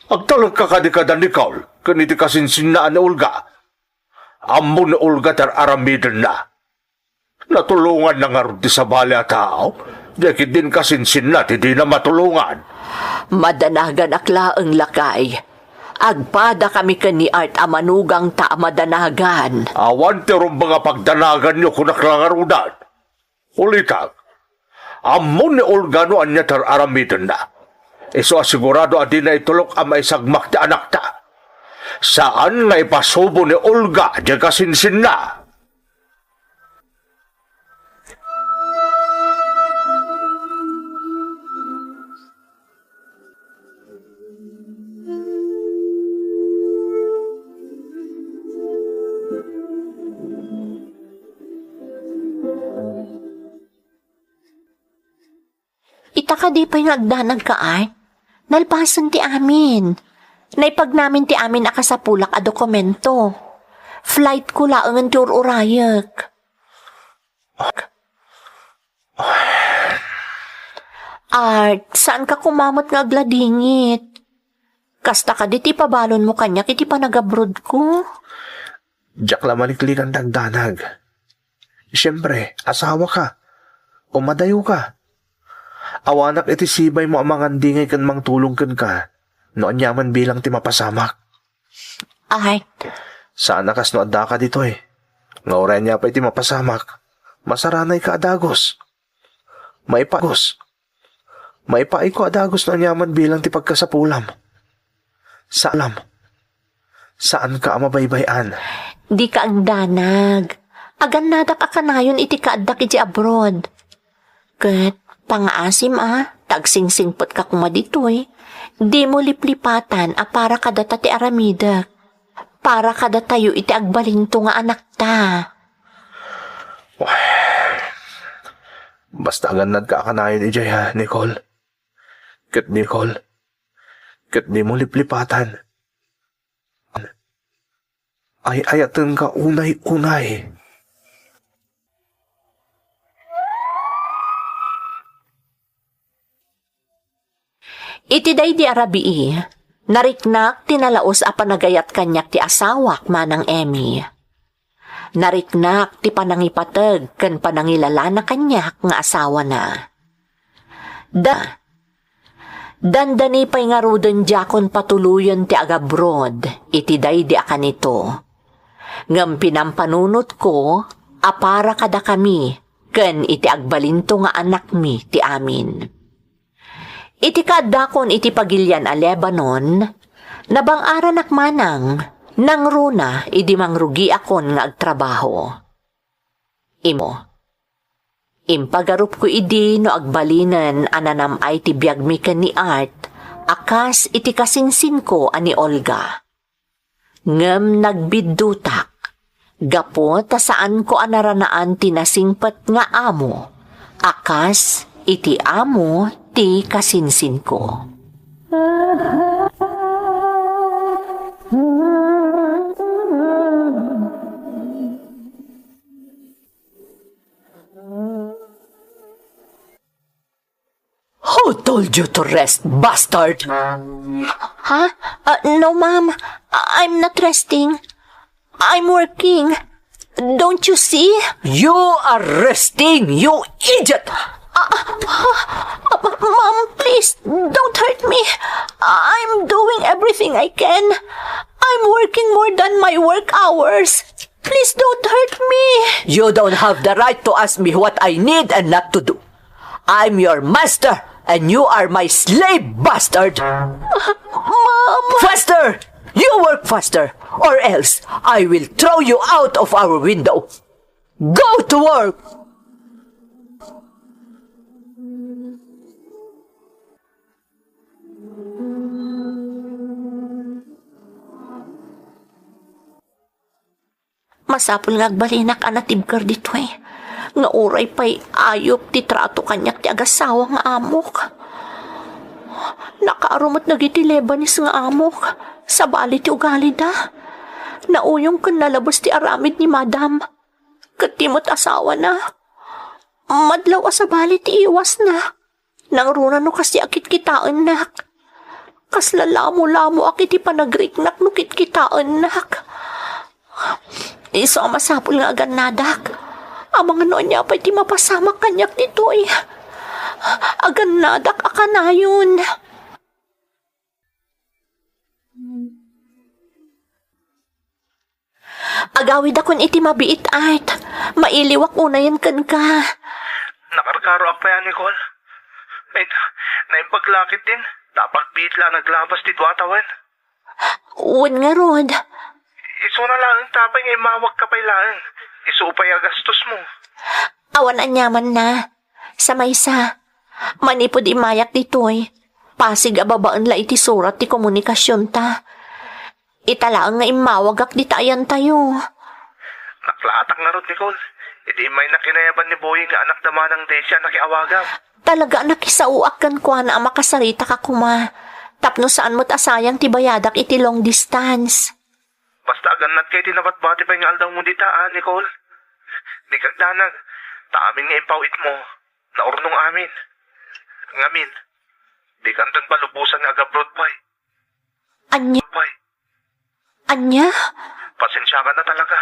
Agtalag ka kadikada ni Nicole, kan iti kasinsin na ni Olga. Amo ni Olga tar aramidan na. Natulungan na nga rin ti sa bali at tao. Di din kasinsin na, di na matulungan. Madanagan akla ang lakay. Agpada kami ni Art amanugang ta madanagan. Awan ti ron mga pagdanagan nyo kung naklangarudan. Ulitag, amon ni Olga no anya tar aramidin na. Iso asigurado adi na itulok ang maisagmak ti anak ta. Saan nga ipasubo ni Olga di kasinsin na? Itaka di pa yung agdanag ka, Art. Nalpasan ti amin. Naipag namin ti amin akasapulak a dokumento. Flight ko laangan ti urayak. Art, saan ka kumamot nga agladingit? Kasta ka di ti pabalon mo kanya kiti pa nag-abroad ko. Diyak laman iklikan dagdanag. Siyempre, asawa ka. O madayo ka. Awanak iti sibay mo ang mga dingay kan mang tulong kan ka. Noon yaman bilang ti mapasamak. Art. Saan nakas no adda ka dito eh. Nga oray niya pa iti mapasamak. Masaranay ka adagos. Maipagos. Maipaay ko adagos noon yaman bilang ti pagkasapulam. Saan ka mabaybayan? Di ka ang danag. Agan nadak akanayon iti kaadak iti abroad. Kat, pangaasim tagsingsingpot ka kuma ditoy. Di mo liplipatan para kadata ti aramidak. Para kada tayo iti agbalinto nga anak ta. Basta agad nagkakanayon ijay ha, Nicole. Kat di mo liplipatan. Ay ayatan ka unay-unay. Iti day di arabii, nariknak tinalaos a panagayat kanyak ti asawak manang Emmy. Nariknak ti panangipateg ken panangilala na kanyak nga asawa na. Dandani pa'y nga ruden jakon patuluyan ti agabroad, iti day di akanito. Ngam pinampanunot ko, apara kada kami, ken iti agbalinto nga anak mi ti amin. Iti kadakon iti pagilyan a Lebanon, nabang-aran akmanang, nang runa idi mangrugi akon nga agtrabaho. Impagarup ko idi no agbalinan ananamay ti biyagmi ken ni Art, akas iti kasinsin ko ani Olga. Ngem nagbiddutak, gapo ta saan ko anaranaan tinasingpat nga amo, akas iti amo ti kasinsin ko. Who told you to rest, bastard? Huh? No, Ma'am. I'm not resting. I'm working. Don't you see? You are resting, you idiot! Mom, please, don't hurt me. I'm doing everything I can. I'm working more than my work hours. Please don't hurt me. You don't have the right to ask me what I need and not to do. I'm your master, and you are my slave, bastard! Mom! Faster! You work faster, or else I will throw you out of our window. Go to work! Masapul nga agbalinak anatibkar dito eh. Nga oray pa'y ayop ti trato kanyak ti agasawa nga amok. Nakaarumot nagiti lebanis nga amok. Sa bali ti ugali da. Nauyong kan nalabas ti aramid ni madam. Katimot asawa na. Madlaw sa bali ti iwas na. Nang runa no kasi akit kitaan nak. Kaslalamo-lamo akit ti panagriknak no kitkitaan nak. Iso ang masapul nga agad nadak. Ang mga noon niya pa'y ti mapasama kanyak dito'y. Agan nadak akanayon. Agawid akon iti mabiit Art. Mailiwak unayan kan ka. Nakarkaro ak pa yan, Nicole. Naimpaglakit din. Dapat biit lang naglabas di duwatawan. Uwan nga, Rod. Iso na lang ang tapay ngay mawag ka pa lang. Iso pa yung gastos mo. Awan anyaman na. Sa maysa. Manipod imayak dito'y. Pasig ababaan la iti surat ti komunikasyon ta. Italaang nga imawagak di tayan tayo. Naklatak na ron, Nicole. Hindi may nakinayaban ni Boy nga anak naman ng Desya nakiawagan. Talaga nakisauak kan kwa na makasarita ka kuma. Tapno saan mo't asayang tibayadak iti long distance. Basta aganat kay tinabat-bati pa yung aldaw mo dita, Nicole. Di kagdanag. Taamin nga impawit mo. Naurnong amin. Ngamin. Di kantan palubusan nga agabrod pa. Anya? Anya? Pasensya ka na talaga.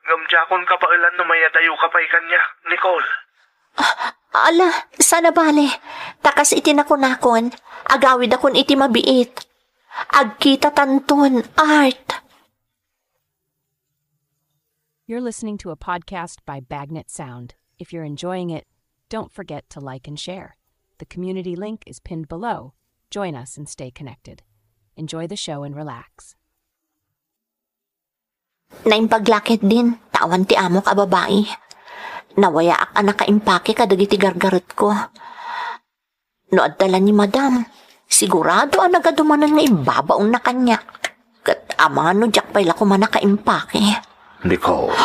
Gamjakon ka pa ilan no mayadayo ka pa kanya, Nicole. Ala, sana bale. Takas iti nakunakon. Agawid akon iti mabiit. Agkita tanton, Art. You're listening to a podcast by Bagnet Sound. If you're enjoying it, don't forget to like and share. The community link is pinned below. Join us and stay connected. Enjoy the show and relax. Naimpaglakit din, tawan ti amo ka babae. Nawaya ak anak kaimpake kadagiti gargarot ko. No adala ni madam, sigurado ang nagadumanan nga ibabaon na kanya. Kat ama no jak pala ko man nakaimpake. Nicole.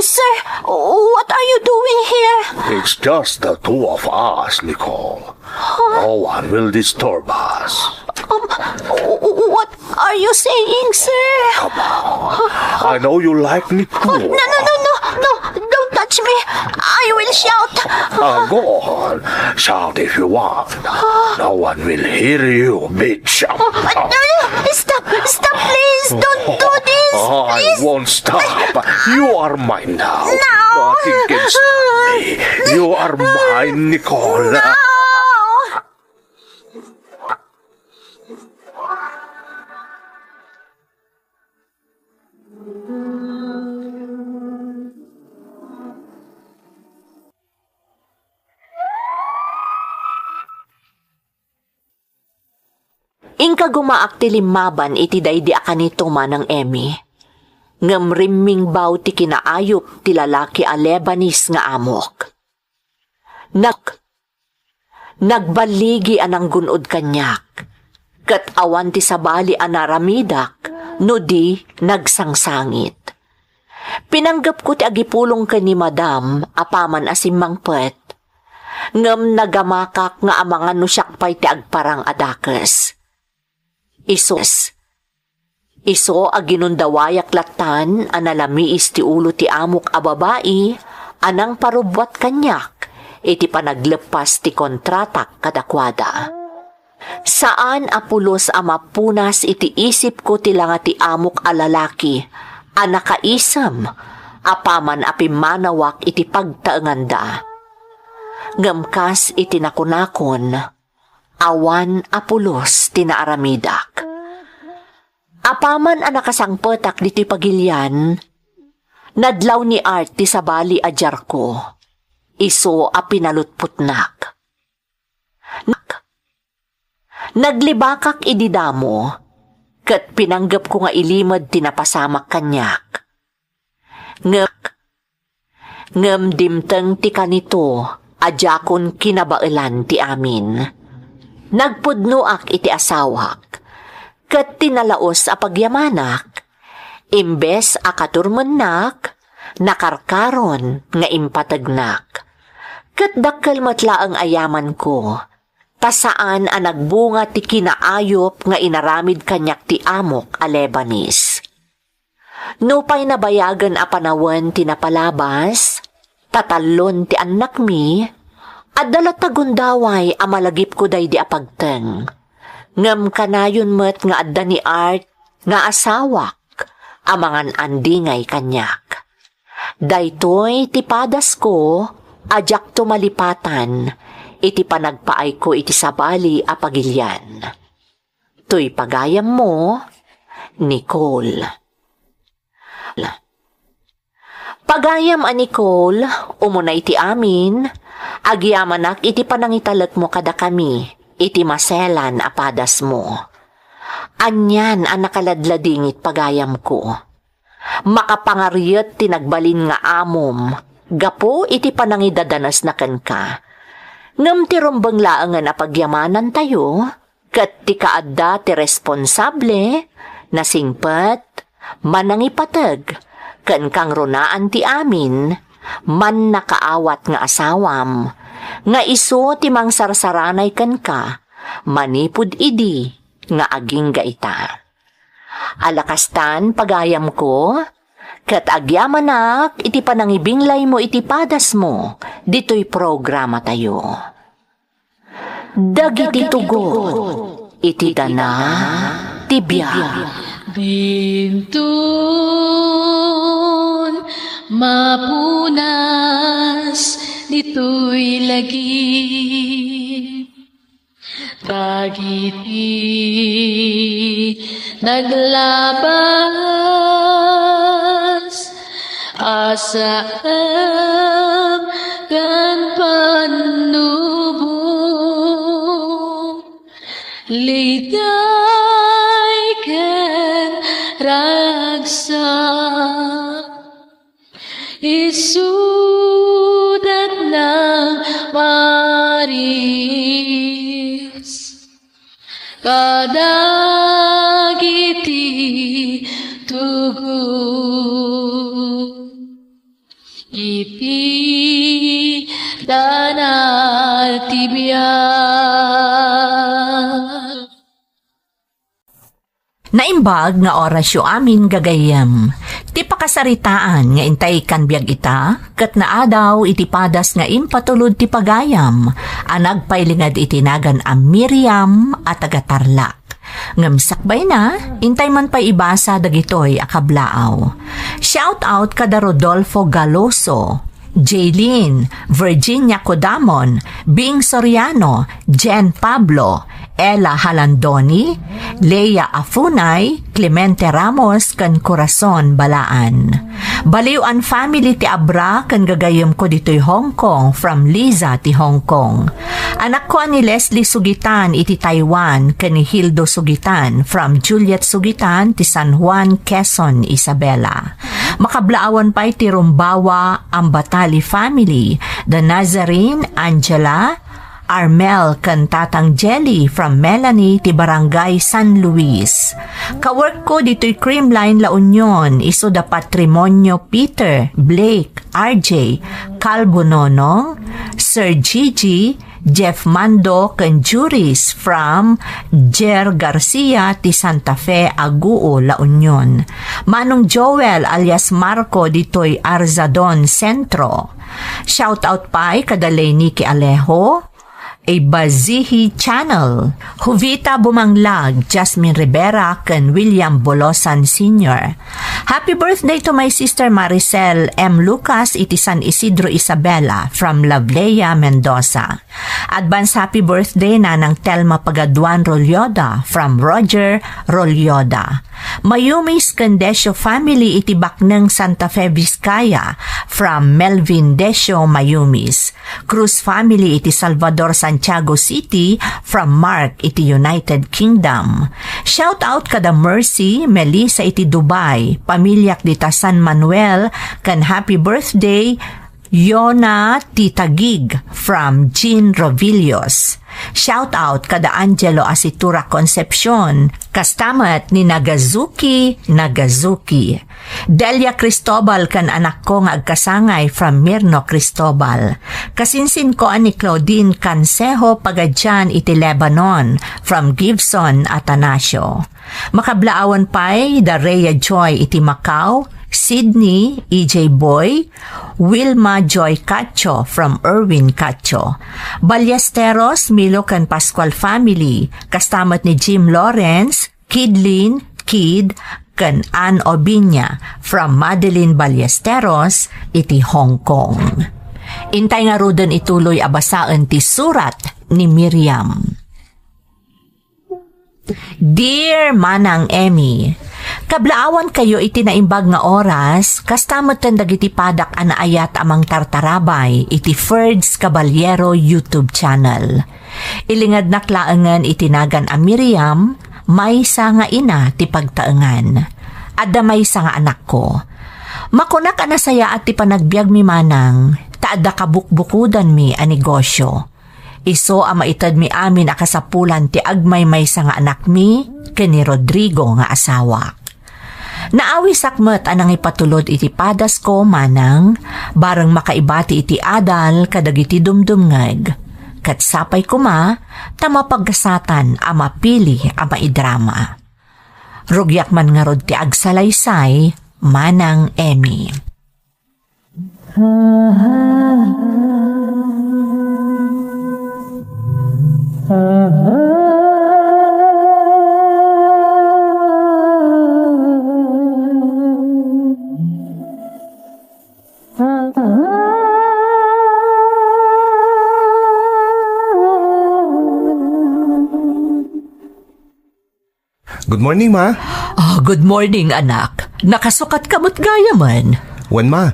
Sir, what are you doing here? It's just the two of us, Nicole. No one will disturb us. What are you saying, sir? Come on. I know you like me too. No, don't touch me. I will shout. Go on. Shout if you want. No one will hear you, bitch. Stop, please. Don't do this. I won't stop. You are mine now. No. Nothing can stop me. You are mine, Nicole. No. Ingka gumaak ti limaban iti daydi akanito manang Emmy. Ngem rimming baw ti kinaayop ti lalaki a Lebanese nga amok. Nagbaligi anang gunod kanyak. Kat awan ti sabali anaramidak no di nagsangsangit. Pinanggap ko ti agipulong ka ni madam apaman asimang pet. Ngem nagamakak nga amangan no syakpay ti agparang adakes. Iso aginundawayak latan analamiis ti ulo ti amok a babae anang parubwat kanyak iti panaglepas ti kontratak kadakwada. Saan apulos a mapunas iti isip ko ti langa ti amok a lalaki a nakaisam apaman a pimanawak iti pagtaenganda. Ngamkas iti nakunakon awan apulos tinaaramidak. Apaman ang nakasangpetak diti pagilyan, nadlaw ni Art ti sabali ajar ko, iso a pinalutputnak. Naglibakak ididamo, kat pinanggap ko nga ilimad tinapasamak kanyak. Ngem dimteng ti kanito, ajakon kinabailan ti amin. Nagpudnoak iti asawak, kat tinalaos a pagyamanak, imbes a katurmennak, nakarkaron nga impatagnak. Kat dakkel matla ang ayaman ko, tasaan a nagbunga ti kinaayop nga inaramid kanyak ti amok a Lebanese. No pa'y nabayagan a panawan ti napalabas, tatalon ti anak mi, at dalatagundaway a malagip ko day di apagteng. Ngam kanayon met nga adda ni Art nga asawak amangan andingay kanyak. Daytoy ti padas ko, ajak to malipatan, iti panagpaay ko iti sabali a pagilyan. Tuy pagayam mo, Nicole. Pagayam a Nicole, umuna iti amin, agyamanak iti panangitalag mo kada kami, iti maselan a padas mo. Anyan ang nakaladladingit pagayam ko. Makapangariyat tinagbalin nga amom, gapo iti panangidadanas na ka. Ngam ti rumbang laangan a pagyamanan tayo, kat ti kaadda ti responsable, na singpet, manangipatag, kan kang runaan ti amin, man nakaawat nga asawam, nga iso ti mangsarsararay kan ka, manipud idi, nga aging gaita. Alakastan pagayam ko, kat agyamanak iti panangibinglay mo iti padas mo, dito'y programa tayo. Dagiti tugo, iti dana, tibiyag. Bintun mapunas dito'y lagi. Dagiti naglabas asam kan panubong liday ken ragsak isudat ng maris kadagiti tugu ipi danal tibiyag. Naimbag nga orasyo amin gagayam. Ti pakasaritaan nga intay kan biag ita, kat naadaw iti padas nga impatulod ti pagayam, anagpailingad itinagan a Miriam at agatarlak. Ngamsakbay na, intay man pa ibasa dagitoy akablaaw. Shout out kada Rodolfo Galoso, Jaylene, Virginia Codamon, Bing Soriano, Jen Pablo, Ella Halandoni, Leia Afunay, Clemente Ramos, kan Corazon Balaan. Baliwan family ti Abra, kan gagayom ko dito'y Hong Kong, from Liza ti Hong Kong. Anak ko ni Leslie Sugitan iti Taiwan, kan ni Hildo Sugitan, from Juliet Sugitan ti San Juan, Quezon, Isabela. Makablaawan pa iti Rumbawa, Ambatali family, the Nazarene, Angela, Armel kan Tatang Jelly from Melanie ti Barangay San Luis. Kawork ko dito'y Creamline La Union, iso da Patrimonio Peter, Blake, RJ, Calvo Nonong, Sir Gigi, Jeff Mando kan Juris from Jer Garcia ti Santa Fe, Aguo, La Union. Manong Joel alias Marco dito'y Arzadon Centro. Shout out pa kadalay ni ki Alejo, a Bazihi Channel, Jovita Bumanglag, Jasmine Rivera, and William Bolosan Sr. Happy birthday to my sister Maricel M. Lucas, iti San Isidro Isabela, from Lavlea, Mendoza. Advance happy birthday na ng Telma Pagaduan Rolyoda, from Roger Rolyoda. Mayumis Candesio family iti Baknang Santa Fe, Vizcaya, from Melvin Desio Mayumis. Cruz family iti Salvador Santiago City, from Mark iti United Kingdom. Shout out kada Mercy Melissa iti Dubai, pamilyak dita San Manuel, kan happy birthday Yona Titagig from Jean Rovillos. Shout out kada Angelo Asitura Concepcion, kastamat ni Nagazuki. Delia Cristobal kan anak ko nga agkasangay from Mirno Cristobal. Kasinsin ko ani Claudine Cansejo Pagadyan iti Lebanon, from Gibson Atanasio. Makablaawan pa'y Dareya Joy iti Macau, Sydney, EJ Boy, Wilma Joy Cacho from Erwin Cacho. Ballesteros, Milo kan Pascual family, kastamat ni Jim Lawrence, Kidlin, Kid, ken Ann Obinya from Madeline Ballesteros iti Hong Kong. Intay nga roden ituloy abasaan ti surat ni Miriam. Dear Manang Emmy, kablaawan kayo iti naimbag nga oras, kastamoten dagiti padak anaayat amang tartarabay iti Ferds Caballero YouTube channel. Ilingad naklaangan itinagan a Miriam, may sa nga ina ti pagtaengan. Adda may sa nga anak ko. Makunak anasaya at ti panagbiag mi manang, taada kabukbukudan mi a negosyo. Iso a maitad mi amin a kasapulan ti agmay may sa nga anak mi, kani Rodrigo nga asawa. Naawi sakmet anang ipatulod iti padas ko manang, barang makaibati iti adal kadagiti dumdumngeg. Kat sapay kuma, tama pagkasatan a mapili a maidrama. Rugyak man nga rod ti agsalaysay, Manang Emmy. Good morning, Ma. Good morning, anak. Nakasukat kamot gaya man. Wen, Ma.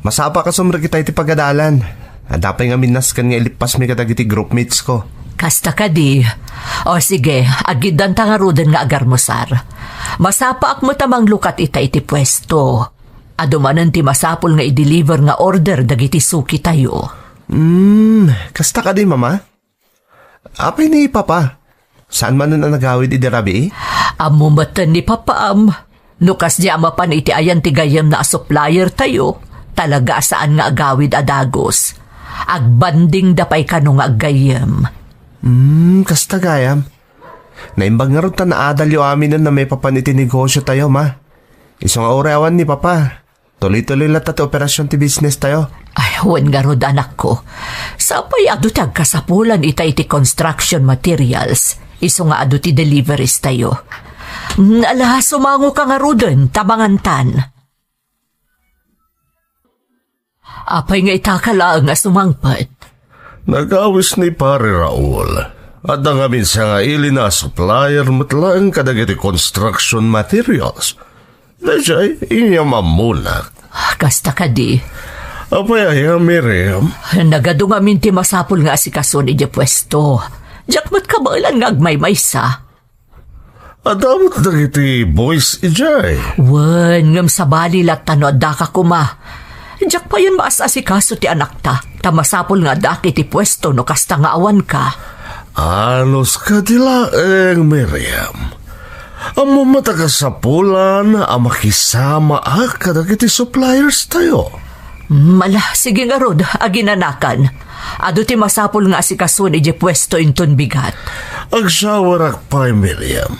Masapa ka sumra kita iti pagadalan. Adapay nga minaskan nga ilipas mi kadagiti groupmates ko. Kasta ka di. O sige, agidan tangarudan nga agarmosar. Masapa ak mo tamang lukat ita iti pwesto. Adumanan ti masapol nga i-deliver nga order dagiti suki tayo. Kasta ka di, Mama? Apay ni Papa? Saan man nun ang nagawid idirabi? Amumatan ni Papaam. Nukas di amapan iti ayan ti gayam na supplier tayo. Talaga saan nga agawid adagos. Agbanding dapay kano nga agayam. Kasta gayam. Naimbag nga rin ta na adal yung amin na may papan iti negosyo tayo, Ma. Isang orawan ni Papa. Tuloy-tuloy lahat at operasyon ti business tayo. Ay, huwag nga rod anak ko. Sapay adu ti agkasapulan ita iti construction materials. Iso nga adu ti deliveries tayo. Ala, sumango ka nga rodan, tabangantan. Apay nga itakala nga sumangpat. Nagawis ni Pare Raul. At ang amin sa nga ili na supplier matlaang kadagiti construction materials. Na siya'y inya mamunak. Kasta ka di. Apay ay Miriam. Nagadong amin ti masapul nga asikason iti pwesto. Jakmat kabailan nga agmay-maysa. Adamot dagiti boys ijay. Wen, ngam sa bali latano da ka kuma. Jak pa yun maasasikaso ti anak ta. Tamasapol nga daki ti pwesto no kasta nga awan ka. Alos ka dilaeng, Miriam. Amo matagasapulan ang makisama kadagiti suppliers tayo. Mala, sige nga rod, aginanakan. Ado ti masapol nga asikaso ni pwesto inton bigat. Agsawarak pa, Miriam.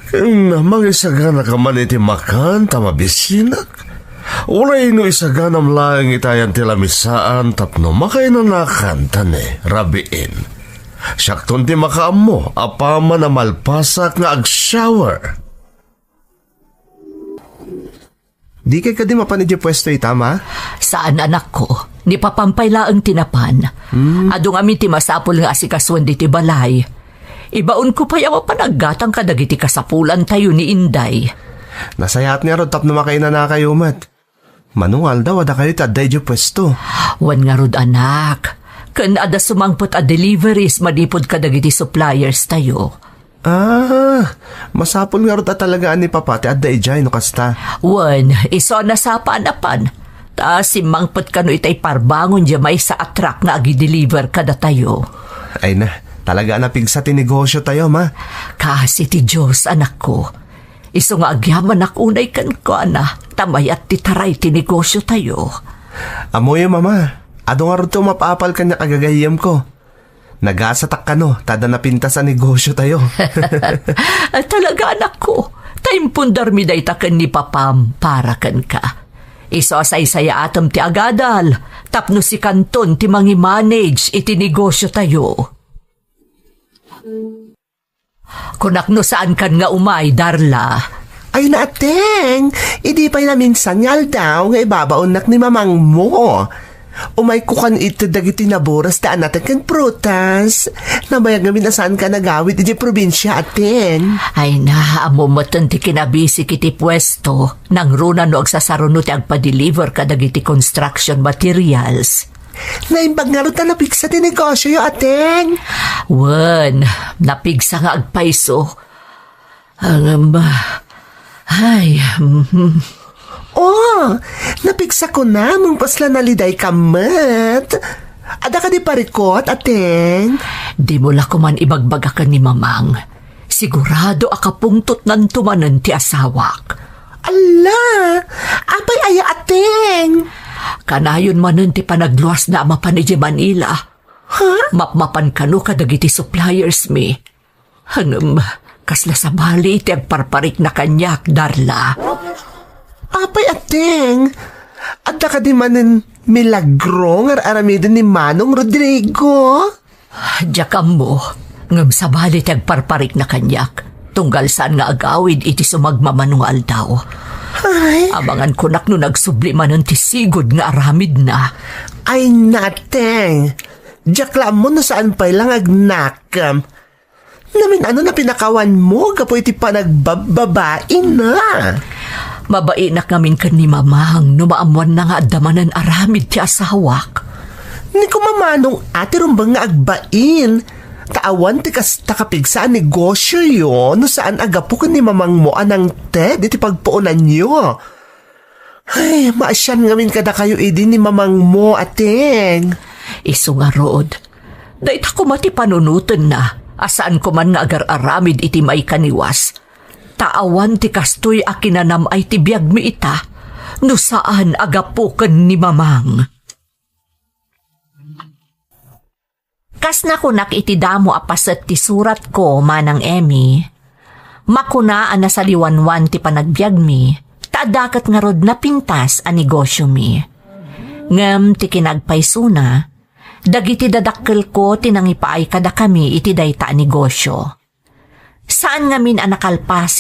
Kung mangisagana ka man iti makan, tamabisinak. Ulay no isaganam lang itayan tilamisaan tapno makainanakan tane, rabiin. Siyakton ti makaam mo, apama na malpasak nga ag-shower. Di kay ka di mapanid yung pwesto itama? Saan anak ko? Ni papampayla ang tinapan. Adong amin ti masapol nga asikasuan di ti balay. Ibaon ko pa yaw panaggatang kadagiti kasapulan tayo ni Inday. Nasayat niya rod tapno makaina na kayo mat. Manual daw ada kayo taday yung pwesto. Wan nga rod anak. Kan ada sumangpot a deliveries madipod kadagiti suppliers tayo. Masapol nga rod talagaan ni Papa ti adda ijay no kasta. Wan, iso na sa paanapan. Ta simangpot kano itay parbangon dya may sa atrak nga agi-deliver kada tayo. Ay na, talaga na pigsa ti negosyo tayo, Ma. Kasi ti Diyos, anak ko. Iso nga agyaman akunay kan ko, tamay at titaray ti negosyo tayo. Amoy, Mama. Ado nga rin ito mapapal kanya kagagayam ko. Nagasatak ka no, tada napinta sa negosyo tayo. Talaga anak ko, taimpundar mi day takan ni Papam para kan ka. Iso asay-saya atom ti agadal, tapno si Kanton ti mangi-manage iti negosyo tayo. Kunak no saan kan nga umay, Darla. Ay naateng, idi pa na minsan ngal daw nga ibabaunak ni mamang mo. Umay ko kan ito dagiti naburas daan natin kan prutas. Nabayag namin na saan ka nagawid iti probinsya ateng. Ay na, amo matan ti kinabisi kiti pwesto. Nang runa no agsasaruno ti agpa-deliver ka dagiti construction materials. Naimbag nga rin napigsa ti negosyo yo ateng. Wan, napigsa nga agpaiso. Ay, Oh, napigsa ko na mong pasla naliday kamat. Ada ka di parikot, ateng? di mo la ko man ibagbagakan ni mamang. Sigurado akapungtot nan tumanan ti asawak. Ala, apay aya ateng. Kanayon manan ti panagluwas na ama pa ni Manila. Mapmapan kano kadagiti suppliers mi. Hangam, kasla sa bali iti agparparik na kanyak, Darla. Apay ateng. Ada ka di manin milagro nga aramidin ni Manong Rodrigo. Diyakam mo, ngam sa bali iti agparparik na kanyak. Tunggal saan nga agawid iti sumagmamanual daw. Ay, Abangan ko nak no nagsubli manan ti sigod nga aramid na. ay nateng. Jakla mo no saan pa'y lang agnakam. Namin ano na pinakawan mo, kapo iti panagbababain na. Mabainak namin kan ni mamang numaamuan na nga damanan aramid ti asawak. Ni ko mamanong ati rumbang nga agbain. Taawan ti kastakapig sa negosyo yo, no saan agapukan ni mamang mo anang ted iti pagpuunan nyo. Ay, maasyan ngamin kada kayo idi ni mamang mo, ateng. Iso nga rood. Dahit ako mati panunutan na, asaan ko man nga agar-aramid iti may kaniwas. Taawan ti kastoy akinanam ay ti biyag mi ita, no saan agapukan ni mamang. Kas na kunak iti damo apasat ti surat ko, Manang Emmy. Makunaan na sa liwanwan ti panagbiag mi, taadakat nga rod na pintas a negosyo mi. Ngem ti kinagpaysuna, dagiti dadakkel ko tinangipaay kada kami iti dayta a negosyo. Saan ngamin anakalpas